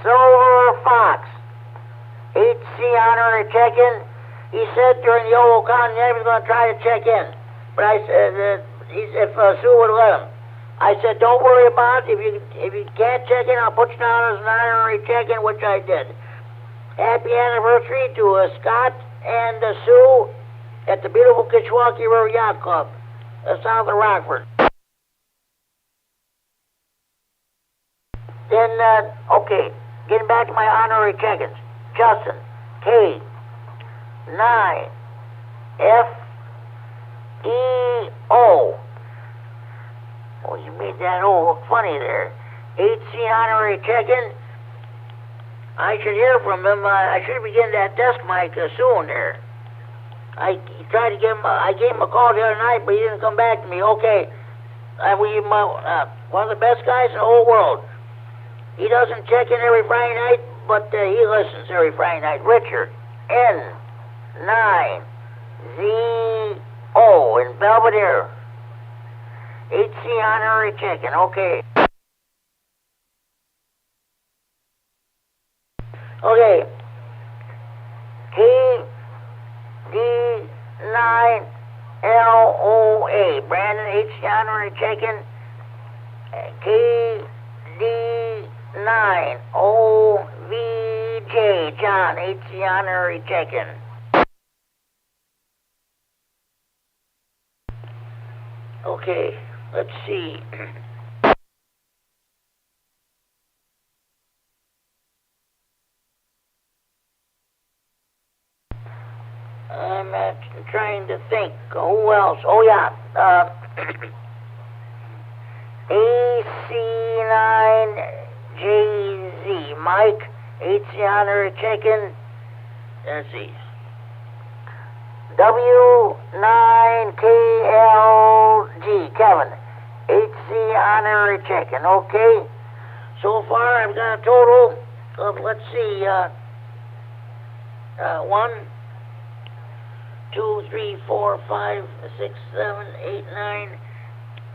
Silver Fox. HC honorary check-in. He said during the old county he was going to try to check in. But I said, if Sue would let him. I said, don't worry about it. If you can't check in, I'll put you down as an honorary check-in, which I did. Happy anniversary to Scott and Sue at the beautiful Kitchwaukee River Yacht Club, south of Rockford. Then, okay, getting back to my honorary check-ins. Justin, K9FEO. Oh, you made that O look funny there. HC honorary check-in. I should hear from him. I should begin that desk mic soon there. I tried to give him. I gave him a call the other night, but he didn't come back to me. Okay, one of the best guys in the whole world. He doesn't check in every Friday night, but he listens every Friday night. Richard, N9ZO in Belvedere. HC honorary check-in. Okay. Okay. KD9LOA. Brandon, HC honorary check-in. KD9OVJ. John, HC honorary check-in. Okay, let's see. I'm trying to think. Who else? Oh, yeah. AC9JZ. Mike, HC honorary check-in. Let's see. W9KLG. Kevin, HC honorary check-in. Okay. So far, I've got a total of, let's see, 1, 2, 3, 4, 5, 6, 7, 8, 9,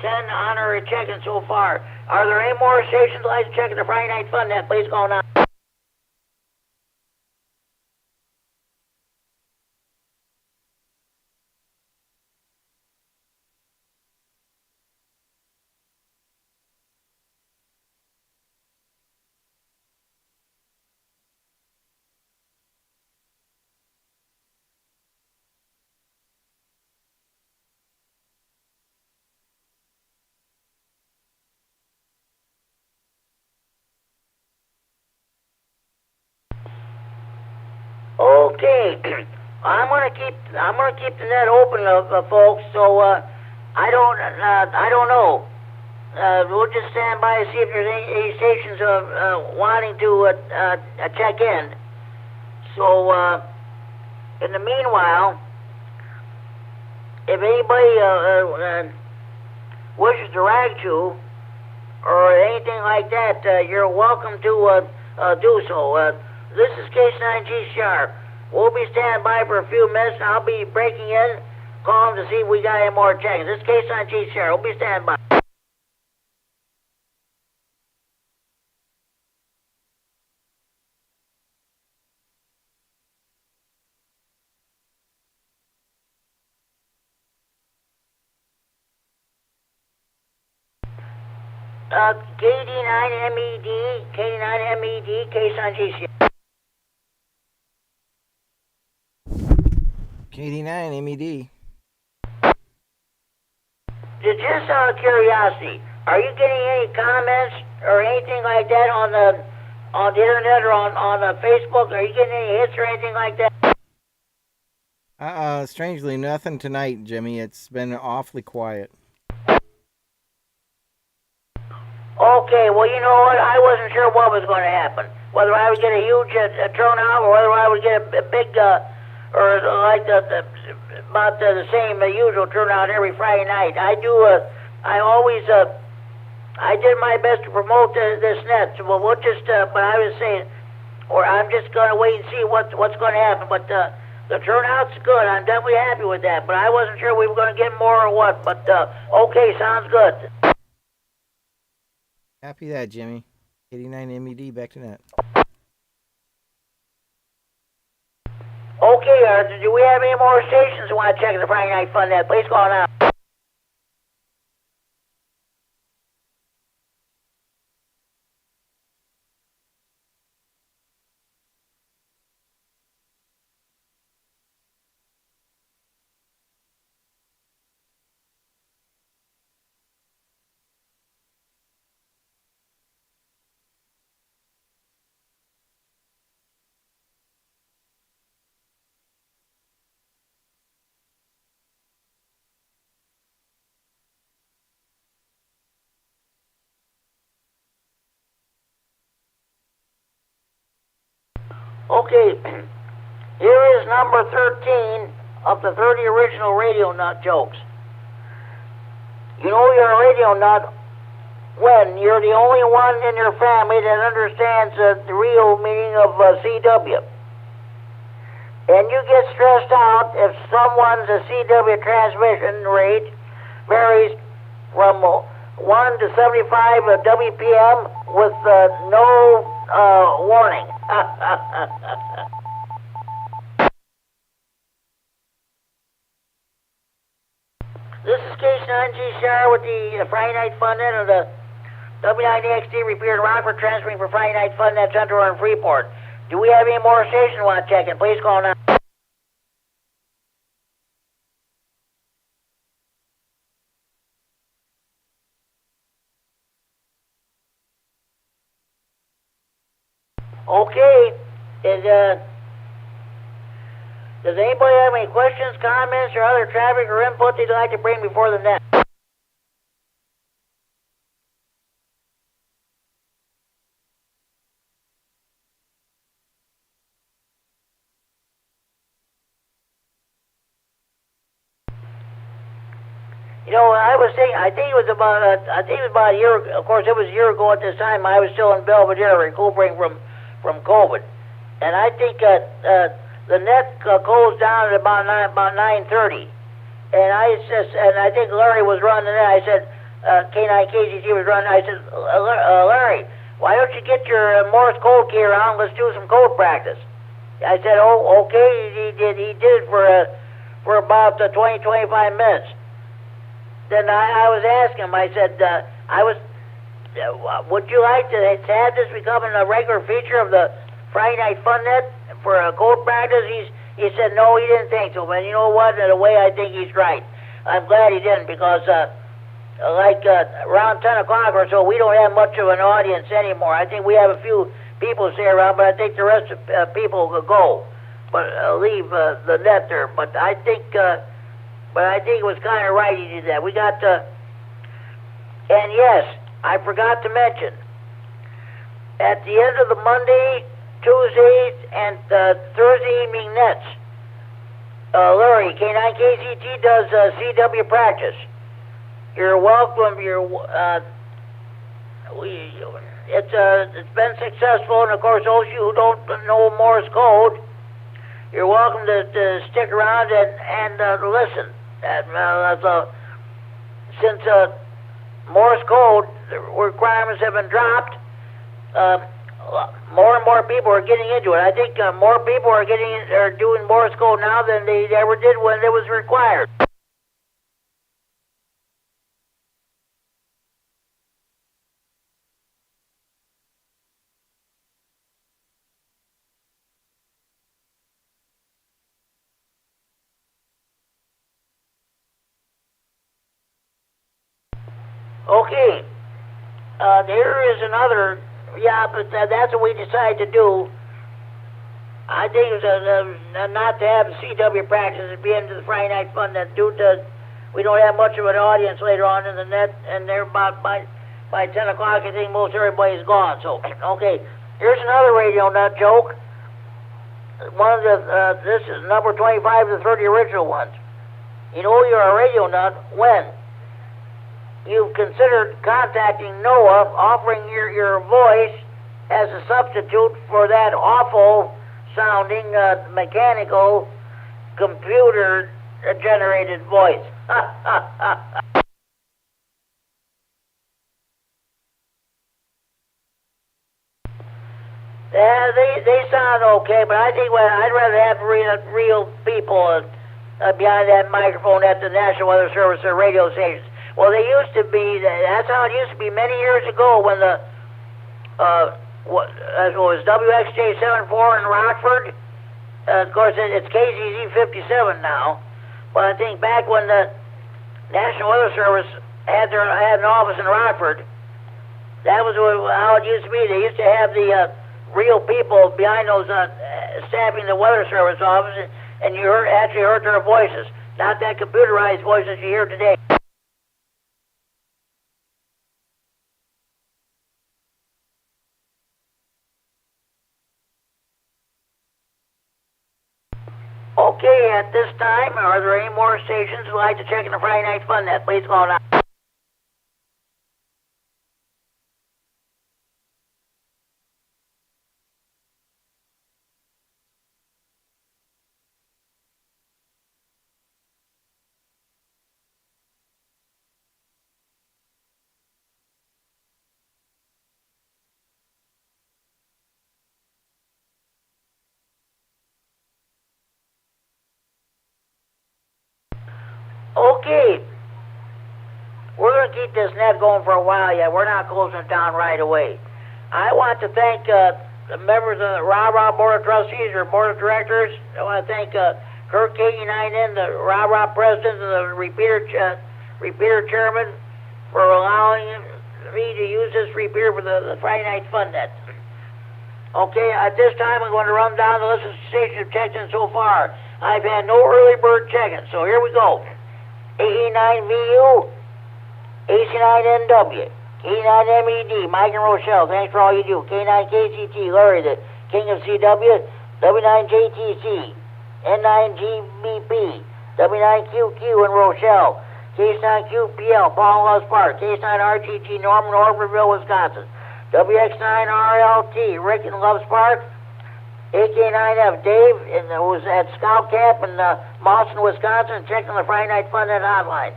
10 honorary check-ins so far. Are there any more stations I'd like to check in the Friday Night Fun that please go on? Okay, I'm gonna keep the net open, folks. So I don't know. We'll just stand by and see if there's any stations wanting to check in. So in the meanwhile, if anybody wishes to rag to or anything like that, you're welcome to do so. This is K9GCR. We'll be standing by for a few minutes, and I'll be breaking in, calling to see if we got any more check-ins. This is K9GCR. We'll be standing by. KD9MED, K9MED, KD9MED. Just out of curiosity, are you getting any comments or anything like that on the internet or on Facebook? Are you getting any hits or anything like that? Strangely, nothing tonight, Jimmy. It's been awfully quiet. Okay, well, you know what? I wasn't sure what was going to happen. Whether I would get a huge turnout or whether I would get a big or like about the same usual turnout every Friday night. I did my best to promote this net. So we'll just, but I was saying, or I'm just going to wait and see what's going to happen. But the turnout's good. I'm definitely happy with that. But I wasn't sure we were going to get more or what. But okay, sounds good. Happy that, Jimmy. K9MED, back to net. Okay, do we have any more stations who want to check the Friday Night Fun net? Please call now. Okay, here is number 13 of the 30 original radio nut jokes. You know you're a radio nut when you're the only one in your family that understands the real meaning of CW. And you get stressed out if someone's CW transmission rate varies from 1 to 75 WPM with no warning. This is K9RFD with the Friday Night Fun Net of the W9AXD Repeater in Rockford, transferring for Friday Night Fun Net Central in Freeport. Do we have any more stations want to check in? Please call now. Okay, does anybody have any questions, comments, or other traffic or input they'd like to bring before the net? You know, I was thinking, I think it was about a year. Of course, it was a year ago at this time. I was still in Belvedere recuperating from COVID, and I think the net closed down at about 9:30, and I think Larry was running it. I said K9KGT was running. I said, Larry, why don't you get your Morse code key around? Let's do some code practice. I said, oh, okay. He did it for about 20-25 minutes. Then I was asking him, I said, would you like to have this becoming a regular feature of the Friday Night Fun Net for a code practice? He said, no, he didn't think so. But you know what? In a way, I think he's right. I'm glad he didn't, because around 10 o'clock or so, we don't have much of an audience anymore. I think we have a few people stay around, but I think the rest of people will go, but leave the net there. But I think it was kind of right he did that. We got and yes, I forgot to mention, at the end of the Monday, Tuesday, and Thursday evening nets, Larry, K9KCT does CW practice. You're welcome. It's been successful, and of course, those of you who don't know Morse code, you're welcome to stick around and listen. Since Morse code requirements have been dropped, more and more people are getting into it. I think more people are doing Morse code now than they ever did when it was required. Okay, there is another, but that's what we decided to do. I think it was not to have CW practice at the end of the Friday Night Fun Net due to we don't have much of an audience later on in the net, and they're about by 10 o'clock, I think most everybody's gone. So, okay, here's another radio nut joke. one of the, this is number 25 to 30 original ones. You know you're a radio nut when you've considered contacting NOAA, offering your voice as a substitute for that awful sounding mechanical computer generated voice. Yeah, they sound okay, but I think I'd rather have real people behind that microphone at the National Weather Service or radio stations. Well, they used to be. That's how it used to be many years ago when the as well as WXJ 74 in Rockford. Of course, it's KZZ 57 now. But I think back when the National Weather Service had an office in Rockford, that was how it used to be. They used to have the real people behind those staffing the Weather Service office, and you actually heard their voices, not that computerized voices you hear today. Okay, at this time, are there any more stations who'd like to check in the Friday Night Fun Net? Please call now. Okay, we're going to keep this net going for a while yet. We're not closing it down right away. I want to thank the members of the Rah-Rah Board of Trustees or Board of Directors. I want to thank Kurt KD9MED, the Rah-Rah President and the Repeater Chairman, for allowing me to use this repeater for the Friday Night Fun Net. Okay, at this time I'm going to run down the list of stations checked in so far. I've had no early bird checking, so here we go. KD9VU, AC9NW, K9MED, Mike and Rochelle, thanks for all you do. K9KCT, Larry, the King of CW, W9JTC, N9GBP, W9QQ and Rochelle, K9QPL, Paul Loves Park, K9RGT, Norman, Orfordville, Wisconsin, WX9RLT, Rick in Loves Park, AK9F Dave, who's at Scout Camp in Mawson, Wisconsin, checking the Friday Night Fun Net hotline.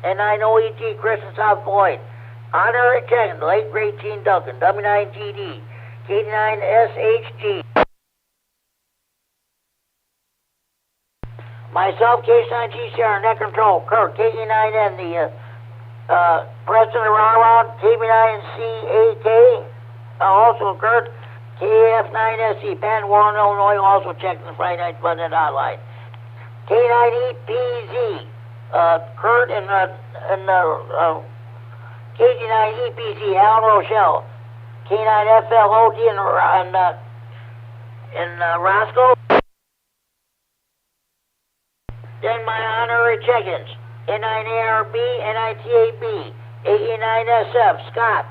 N9OET, Chris in South Floyd. Honorary checking, the late great Gene Duncan, W9GD, KD9SHG. Myself, K9GCR, Net Control, Kurt, KD9N, the President of Rah-Rah, KB9CAK, also Kurt, KF9SE, Pan Warren, Illinois, also checking the Friday Night Fun Net hotline. K9EPZ, Kurt and KD9EPZ, Alan Rochelle, K9FLOD in Roscoe. Then my honorary check-ins, N9ARB, NITAB, AA9SF, Scott,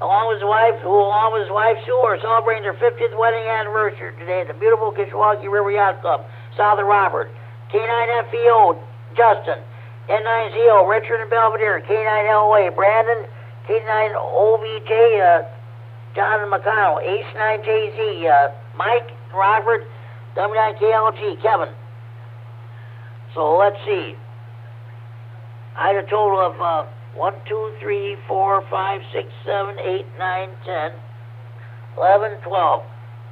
along with his wife Sue, are celebrating their 50th wedding anniversary today at the beautiful Kishwaukee River Yacht Club, south of Robert. K9FEO, Justin, N9ZO, Richard and Belvedere, K9LOA, Brandon, K9OVJ, John and McConnell, H9JZ, Mike, Robert, W9KLG, Kevin. So let's see. I had a total of 1, 2, 3, 4, 5, 6, 7, 8, 9, 10, 11, 12,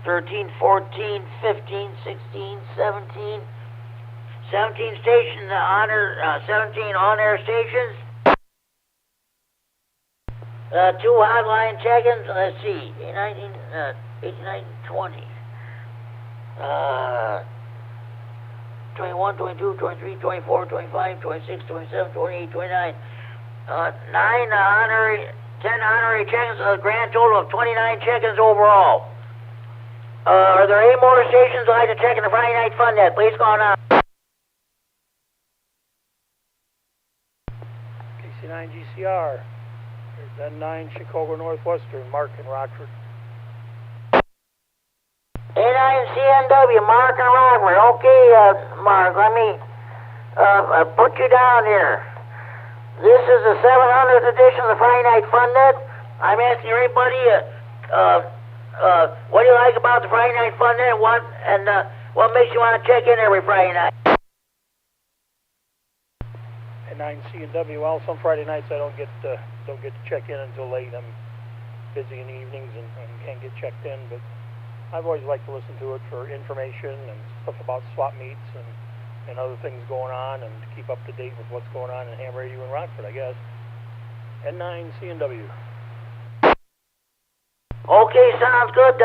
13, 14, 15, 16, 17, 17 stations, 17 on-air stations, 2 hotline check-ins, let's see, 18, 19, 20, 21, 22, 23, 24, 25, 26, 27, 28, 29, 10 honorary check-ins, a grand total of 29 check-ins overall. Are there any more stations I'd like to check in the Friday Night Fun Net? Please call now. KC9GCR, there's N9 Chicago Northwestern, Mark in Rockford. N9 CNW, Mark and Robert. Okay, Mark, let me put you down here. This is the 700th edition of the Friday Night Fun Net. I'm asking everybody, what do you like about the Friday Night Fun Net? What makes you want to check in every Friday night? At 9 CNW. Well, some Friday nights I don't get to check in until late. I'm busy in the evenings and can't get checked in, but I've always liked to listen to it for information and stuff about swap meets and other things going on, and to keep up to date with what's going on in ham radio in Rockford, I guess. At 9 CNW. Okay, sounds good.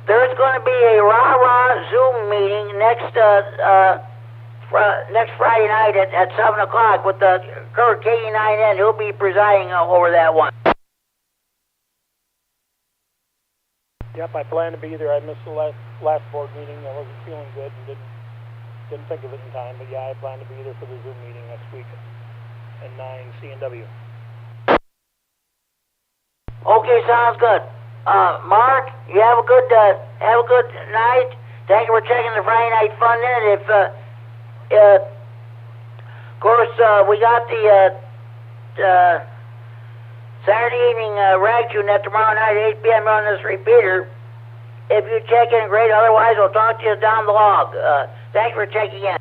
There's going to be a rah-rah Zoom meeting next Friday night at 7 o'clock with the Kurt KD9MED. He'll be presiding over that one. Yep, I plan to be there. I missed the last board meeting. I wasn't feeling good and didn't think of it in time, but yeah, I plan to be there for the Zoom meeting next week at 9 CNW. Okay, sounds good. Mark, you have a good night. Thank you for checking the Friday Night Fun Net. Of course, we got the Saturday evening rag tune net tomorrow night at 8 p.m. on this repeater. If you check in, great. Otherwise, we'll talk to you down the log. Thanks for checking in.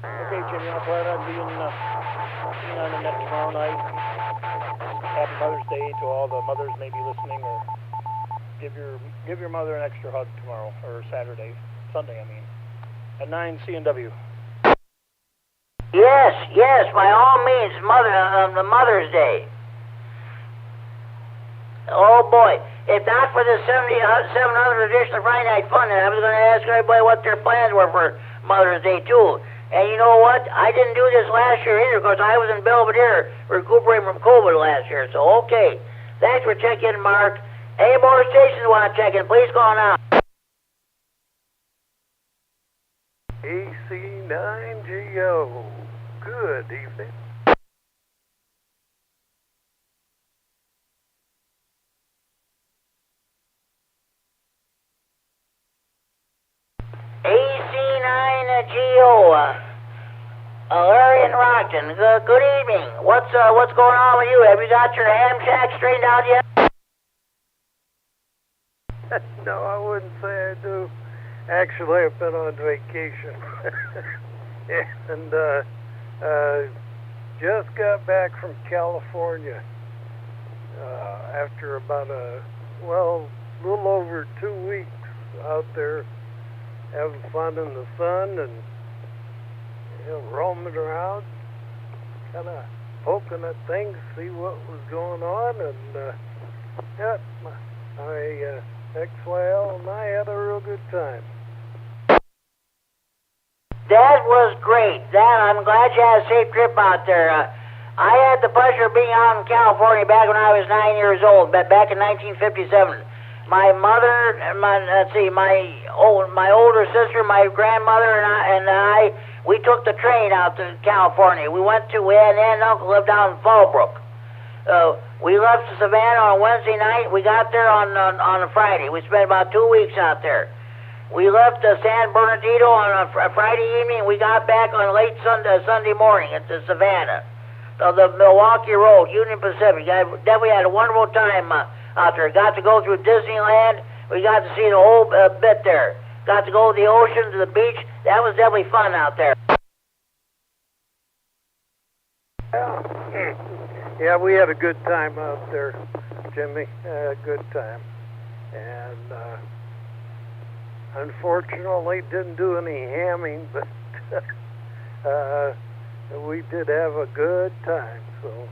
Okay, Jimmy, I plan on being on the net tomorrow night. Happy Mother's Day to all the mothers maybe listening, or give your mother an extra hug tomorrow, or Sunday, I mean. At 9 CNW. Yes, by all means, the Mother's Day. Oh boy, if not for the 700th edition of Friday Night Fun, I was going to ask everybody what their plans were for Mother's Day too. And you know what? I didn't do this last year either because I was in Belvedere recuperating from COVID last year. So okay, thanks for checking, Mark. Any more stations want to check in? Please call now. KC9GO. Good evening. AC9GO. Larry and Rockton. Good evening. What's going on with you? Have you got your ham shack straightened out yet? No, I wouldn't say I do. Actually, I've been on vacation. And just got back from California after about a little over 2 weeks out there having fun in the sun and roaming around, kind of poking at things, see what was going on, and my ex-whale and I had a real good time. That was great. I'm glad you had a safe trip out there. I had the pleasure of being out in California back when I was 9 years old, back in 1957. My mother, my older sister, my grandmother, and I, we took the train out to California. We had an aunt and uncle lived down in Fallbrook. We left Savannah on a Wednesday night. We got there on a Friday. We spent about 2 weeks out there. We left San Bernardino on a Friday evening. We got back on late Sunday morning at the Savannah. The Milwaukee Road, Union Pacific. Definitely had a wonderful time out there. Got to go through Disneyland. We got to see the whole bit there. Got to go to the ocean, to the beach. That was definitely fun out there. Yeah, we had a good time out there, Jimmy. A good time. And unfortunately didn't do any hamming, but we did have a good time. So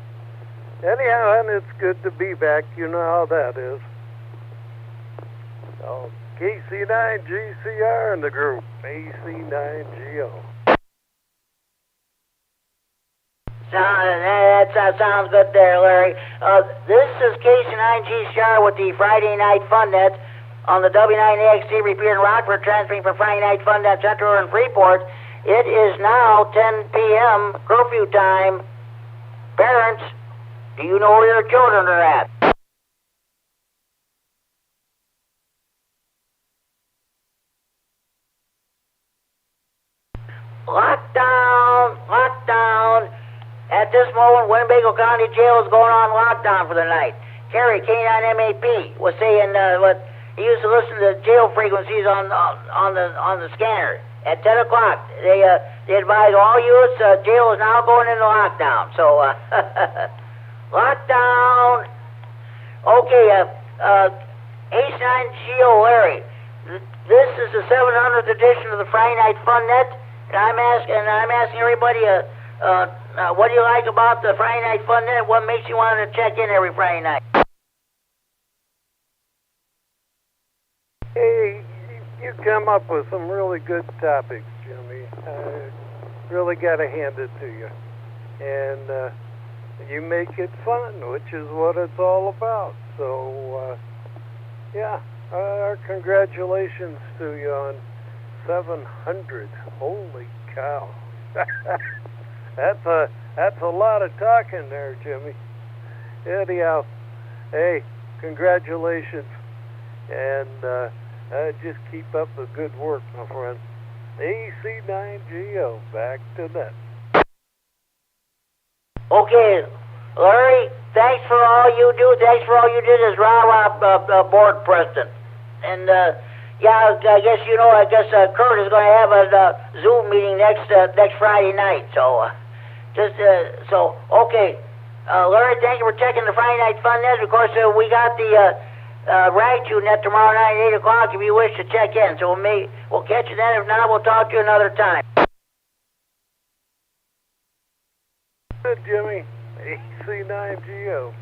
anyhow, and it's good to be back. You know how that is. So KC9GCR in the group, AC9GO. That sounds good there, Larry. This is KC9GCR with the Friday Night Fun Net on the W9AXD Repeater in Rockford, transmitting for Friday Night Fun Net Central and Freeport. It is now 10 p.m. curfew time. Parents, Do you know where your children are at? Lockdown, lockdown. At this moment, Winnebago County Jail is going on lockdown for the night. Kerry, K9MED, was saying what he used to listen to jail frequencies on the scanner. At 10 o'clock, they advise all units jail is now going into lockdown. So, lockdown. Okay, H9GO Larry, this is the 700th edition of the Friday Night Fun Net, and I'm asking everybody, what do you like about the Friday Night Fun Net? What makes you want to check in every Friday night? Hey, you come up with some really good topics, Jimmy. I really got to hand it to you. And you make it fun, which is what it's all about. So, yeah, our congratulations to you on 700. Holy cow. That's a lot of talking there, Jimmy. Anyhow, hey, congratulations. And just keep up the good work, my friend. AC9GO, back to that. Okay, Larry, thanks for all you do. Thanks for all you did as rah-rah board president. And, yeah, I guess you know, Kurt is going to have a Zoom meeting next Friday night. So, okay. Larry, thank you for checking the Friday Night Fun Net. Of course, we got the Ragtune Net tomorrow night at 8 o'clock if you wish to check in. So we'll catch you then. If not, we'll talk to you another time. Good, Jimmy. AC9GO.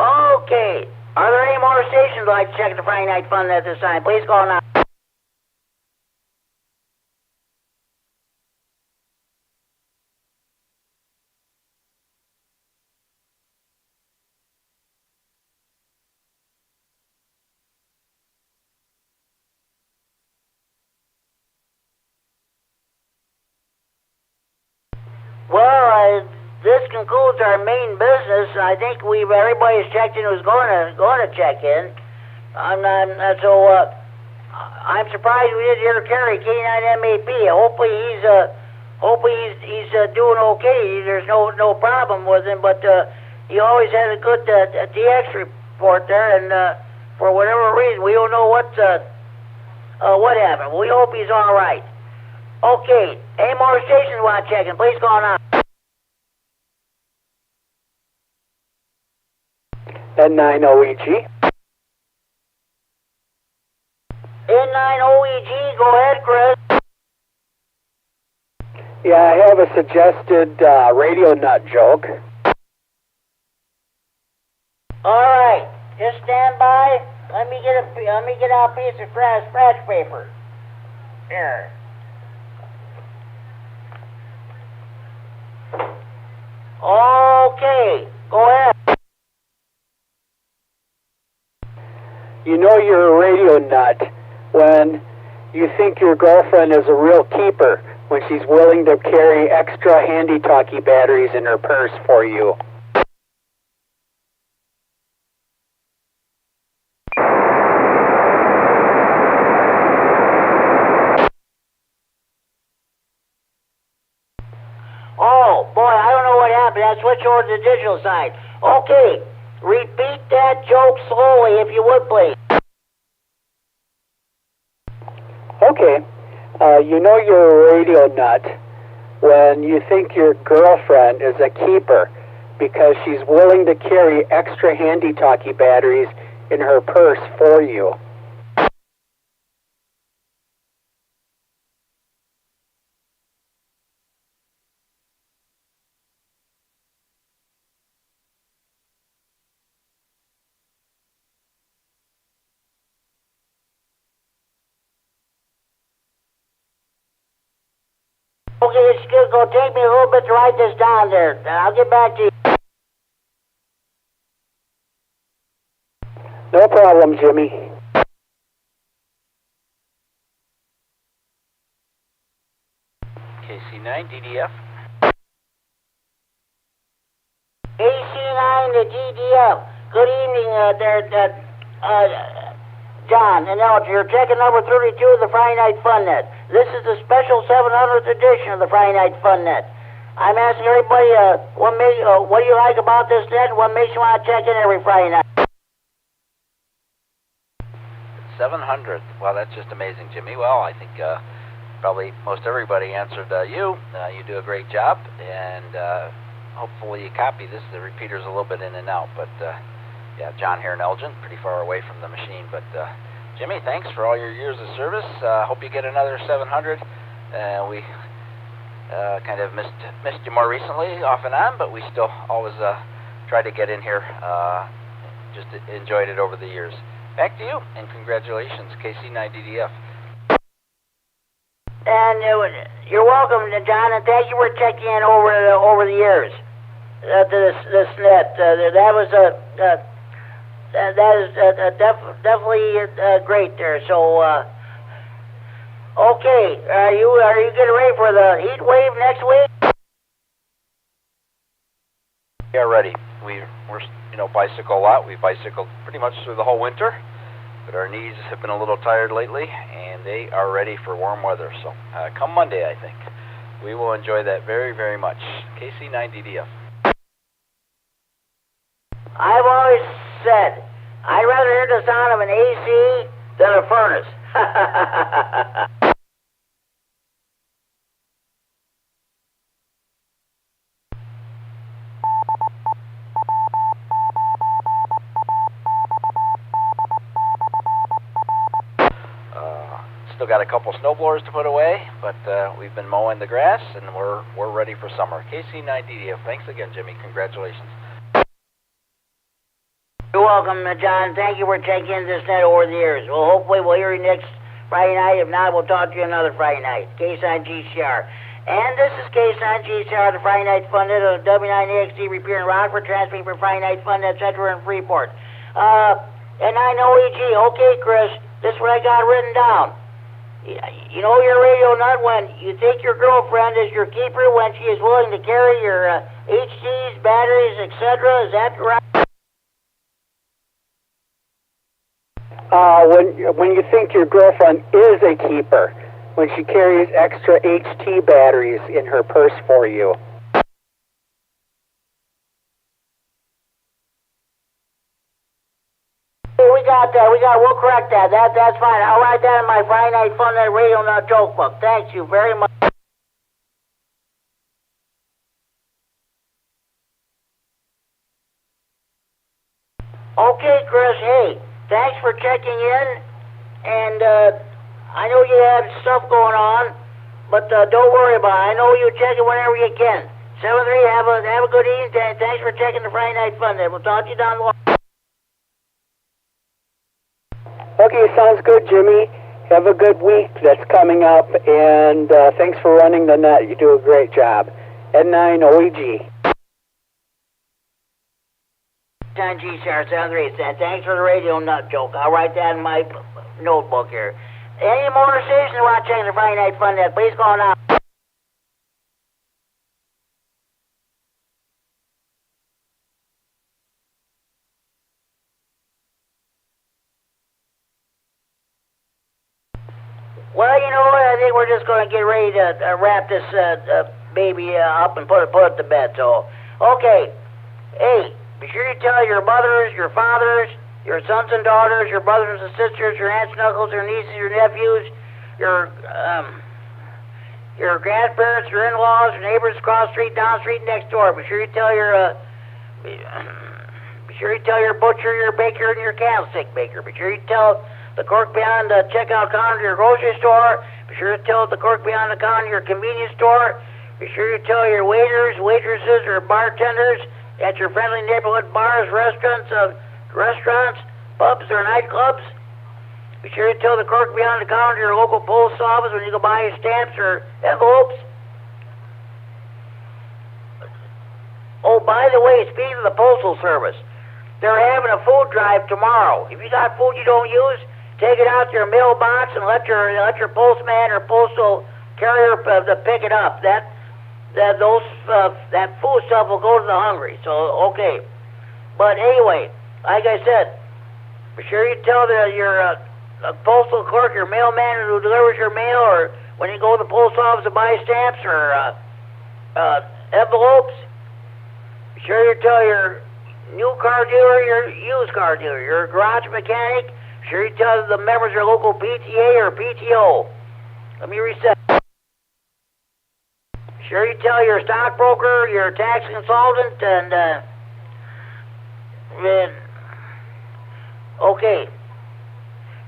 Okay. Are there any more stations like to check the Friday Night Fun at this time? Please call now. Well, this concludes our main business. I think everybody's checked in who's going to check in. I'm surprised we didn't hear Kerry K9MED. Hopefully he's doing okay. There's no problem with him, but he always has a good DX report there, and for whatever reason, we don't know what happened. We hope he's all right. Okay, any more stations want to check in? Please call now. N9OEG. N9OEG, go ahead, Chris. Yeah, I have a suggested radio nut joke. All right, just stand by. Let me get out a piece of scratch paper. Here. Okay, go ahead. You know you're a radio nut when you think your girlfriend is a real keeper when she's willing to carry extra handy-talkie batteries in her purse for you. Oh, boy, I don't know what happened. I switched over to the digital side. Okay, repeat that joke slowly, if you would, please. Okay, you know you're a radio nut when you think your girlfriend is a keeper because she's willing to carry extra handy-talkie batteries in her purse for you. Okay, it's going to take me a little bit to write this down there. I'll get back to you. No problem, Jimmy. KC9 DDF. KDF. Good evening, John and Elgin. You're checking number 32 of the Friday Night Fun Net. This is the special 700th edition of the Friday Night Fun Net. I'm asking everybody, what do you like about this net and what makes you want to check in every Friday night? 700th. Well, that's just amazing, Jimmy. Well, I think probably most everybody answered you. You do a great job, and hopefully you copy this. The repeater's a little bit in and out, but yeah, John here in Elgin, pretty far away from the machine. But Jimmy, thanks for all your years of service. Hope you get another 700. We kind of missed you more recently, off and on, but we still always try to get in here. Just enjoyed it over the years. Back to you, and congratulations, KC9DDF. And you're welcome, John, and thank you for checking in over the years. This net, that was that is definitely great there. So, okay, are you getting ready for the heat wave next week? Yeah, ready. We're bicycle a lot. We bicycled pretty much through the whole winter, but our knees have been a little tired lately, and they are ready for warm weather. So come Monday, I think, we will enjoy that very, very much. KC9DDF. I've always said, I'd rather hear the sound of an AC than a furnace. Still got a couple snowblowers to put away, but we've been mowing the grass, and we're ready for summer. KC9DDF. Thanks again, Jimmy. Congratulations. You're welcome, John. Thank you for checking in this net over the years. Well, hopefully we'll hear you next Friday night. If not, we'll talk to you another Friday night. K9GCR. And this is K9GCR, the Friday Night Fun Net of the W9AXD Repeater in Rockford, transmitting for Friday Night Fun Net Center in Freeport. K9OEG. Okay, Chris, this is what I got written down. You know your radio nut when you think your girlfriend is your keeper when she is willing to carry your HDs, batteries, etc. Is that right? When you think your girlfriend is a keeper, when she carries extra HT batteries in her purse for you. We'll correct that. That's fine. I'll write that in my Friday Night Fun Net Radio Nut Joke Book. Thank you very much. Okay, Chris, hey, thanks for checking in, and I know you have stuff going on, but don't worry about it. I know you check it whenever you can. 7-3, have a good evening. Thanks for checking the Friday Night Fun Net. We'll talk to you down the line. Okay, sounds good, Jimmy. Have a good week that's coming up, and thanks for running the net. You do a great job. K9OEG. K9GCR 7-3. Thanks for the radio nut joke. I'll write that in my notebook here. Any more stations who want to check the Friday Night Fun Net, please call now. Well, I think we're just going to get ready to wrap this baby up and put it to bed. So, okay. Hey, be sure you tell your mothers, your fathers, your sons and daughters, your brothers and sisters, your aunts and uncles, your nieces, your nephews, your grandparents, your in-laws, your neighbors across the street, down the street, next door. Be sure you tell your butcher, your baker, and your candlestick maker. Be sure you tell the clerk behind the checkout counter of your grocery store. Be sure to tell the clerk behind the counter of your convenience store. Be sure you tell your waiters, waitresses, or bartenders at your friendly neighborhood bars, restaurants, pubs, or nightclubs. Be sure to tell the clerk behind the counter of your local post office when you go buy your stamps or envelopes. Oh, by the way, speaking of the Postal Service, they're having a food drive tomorrow. If you got food you don't use, take it out to your mailbox and let your postman or postal carrier pick it up. That food stuff will go to the hungry. So okay, But anyway, like I said, be sure you tell your postal clerk, your mailman who delivers your mail, or when you go to the post office to buy stamps or envelopes, be sure you tell your new car dealer, your used car dealer, your garage mechanic, be sure you tell the members of your local PTA or PTO. Let me reset. Be sure you tell your stockbroker, your tax consultant, and okay.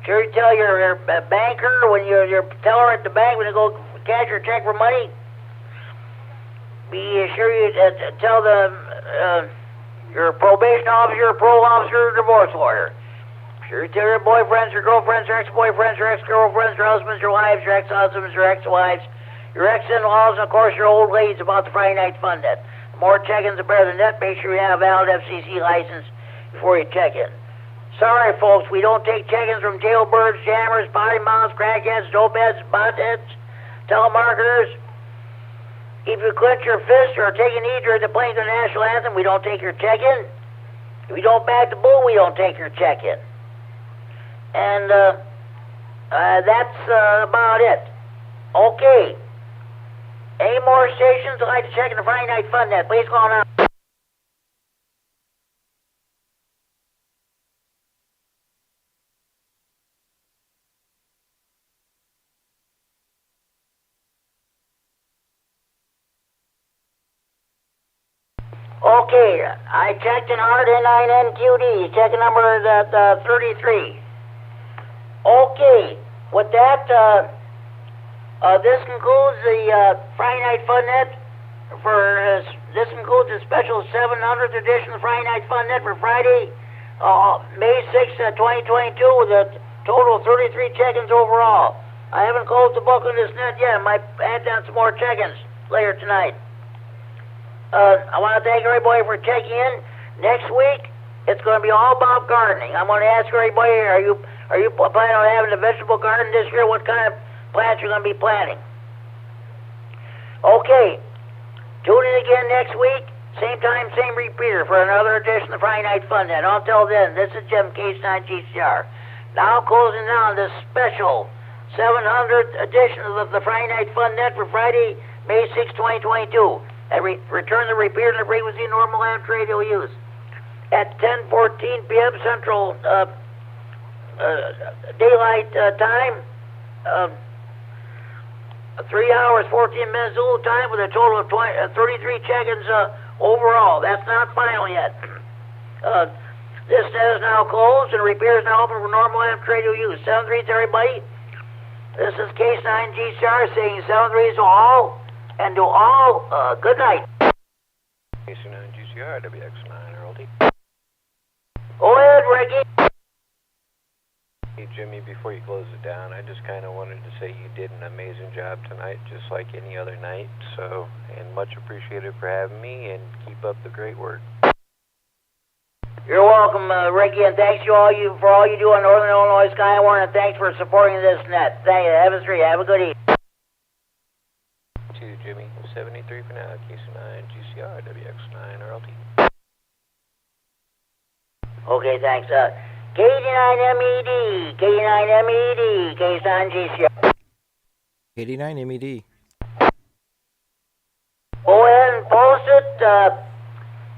Sure you tell your banker when your teller at the bank when you go cash your check for money. Be sure you tell your probation officer, your parole officer, your divorce lawyer. Sure you tell your boyfriends, your girlfriends, your ex-boyfriends, your ex-girlfriends, your husbands, your wives, your ex-husbands, your ex-wives, your ex-in-laws, and of course your old ladies about the Friday Night Fun Net. The more check-ins, the better. The net. Make sure you have a valid FCC license before you check in. Sorry, folks, we don't take check-ins from jailbirds, jammers, potty mouths, crackheads, dopeheads, botheads, telemarketers. If you clench your fist or take a knee during the playing of the national anthem, we don't take your check-in. If you don't back the bull, we don't take your check-in. And that's about it. Okay. Any more stations that like to check in the Friday Night Fun Net, please call now. Okay, I checked in hard N9NQD, checking number 33. Okay, with that, this concludes the Friday Night Fun Net this concludes the special 700th edition of Friday Night Fun Net for Friday, May 6th, 2022, with a total of 33 check-ins overall. I haven't closed the book on this net yet. I might add down some more check-ins later tonight. I want to thank everybody for checking in. Next week, it's going to be all about gardening. I'm going to ask everybody, are you planning on having a vegetable garden this year? What kind of plants you're going to be planting? Okay, tune in again next week, same time, same repeater for another edition of Friday Night Fun Net. Until then, this is Jim, K9GCR. Now closing down this special 700th edition of the Friday Night Fun Net for Friday, May 6, 2022. And return the repeater to the frequency normal amp radio use at 10:14 p.m. Central Daylight Time. 3 hours, 14 minutes Zulu time with a total of 33 check-ins overall. That's not final yet. This net is now closed and repair is now open for normal amp radio use. 7-3s, everybody. This is K9GCR saying 7-3s to all. And to all, good night. K9GCR, WX9RLD. Go ahead, Ricky. Hey, Jimmy, before you close it down, I just kind of wanted to say you did an amazing job tonight, just like any other night. So, and much appreciated for having me, and keep up the great work. You're welcome, Ricky, and thanks for all you do on Northern Illinois Skywarn, and thanks for supporting this net. Thank you. Have a good evening. To Jimmy, 73 for now, K9GCR, WX9RLT. Okay, thanks. KD9MED, KD9MED, K9GCR. KD9MED. Go ahead and post it.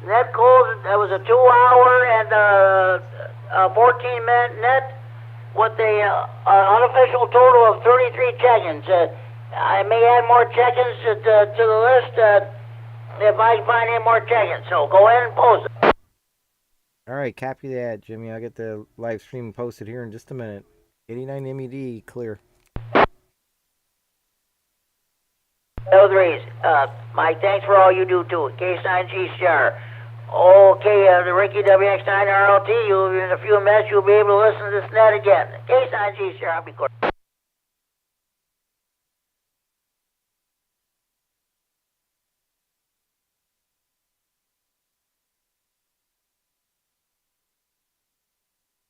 Net closed. That was a 2-hour and 14-minute net with the unofficial total of 33 check-ins. I may add more check-ins to the list if I can find any more check-ins. So go ahead and post it. All right, copy that, Jimmy. I'll get the live stream posted here in just a minute. 89MED, clear. L3s. Mike, thanks for all you do, too. K9GCR. Okay, the Ricky WX9RLT, in a few minutes you'll be able to listen to this net again. K9GCR, I'll be quick.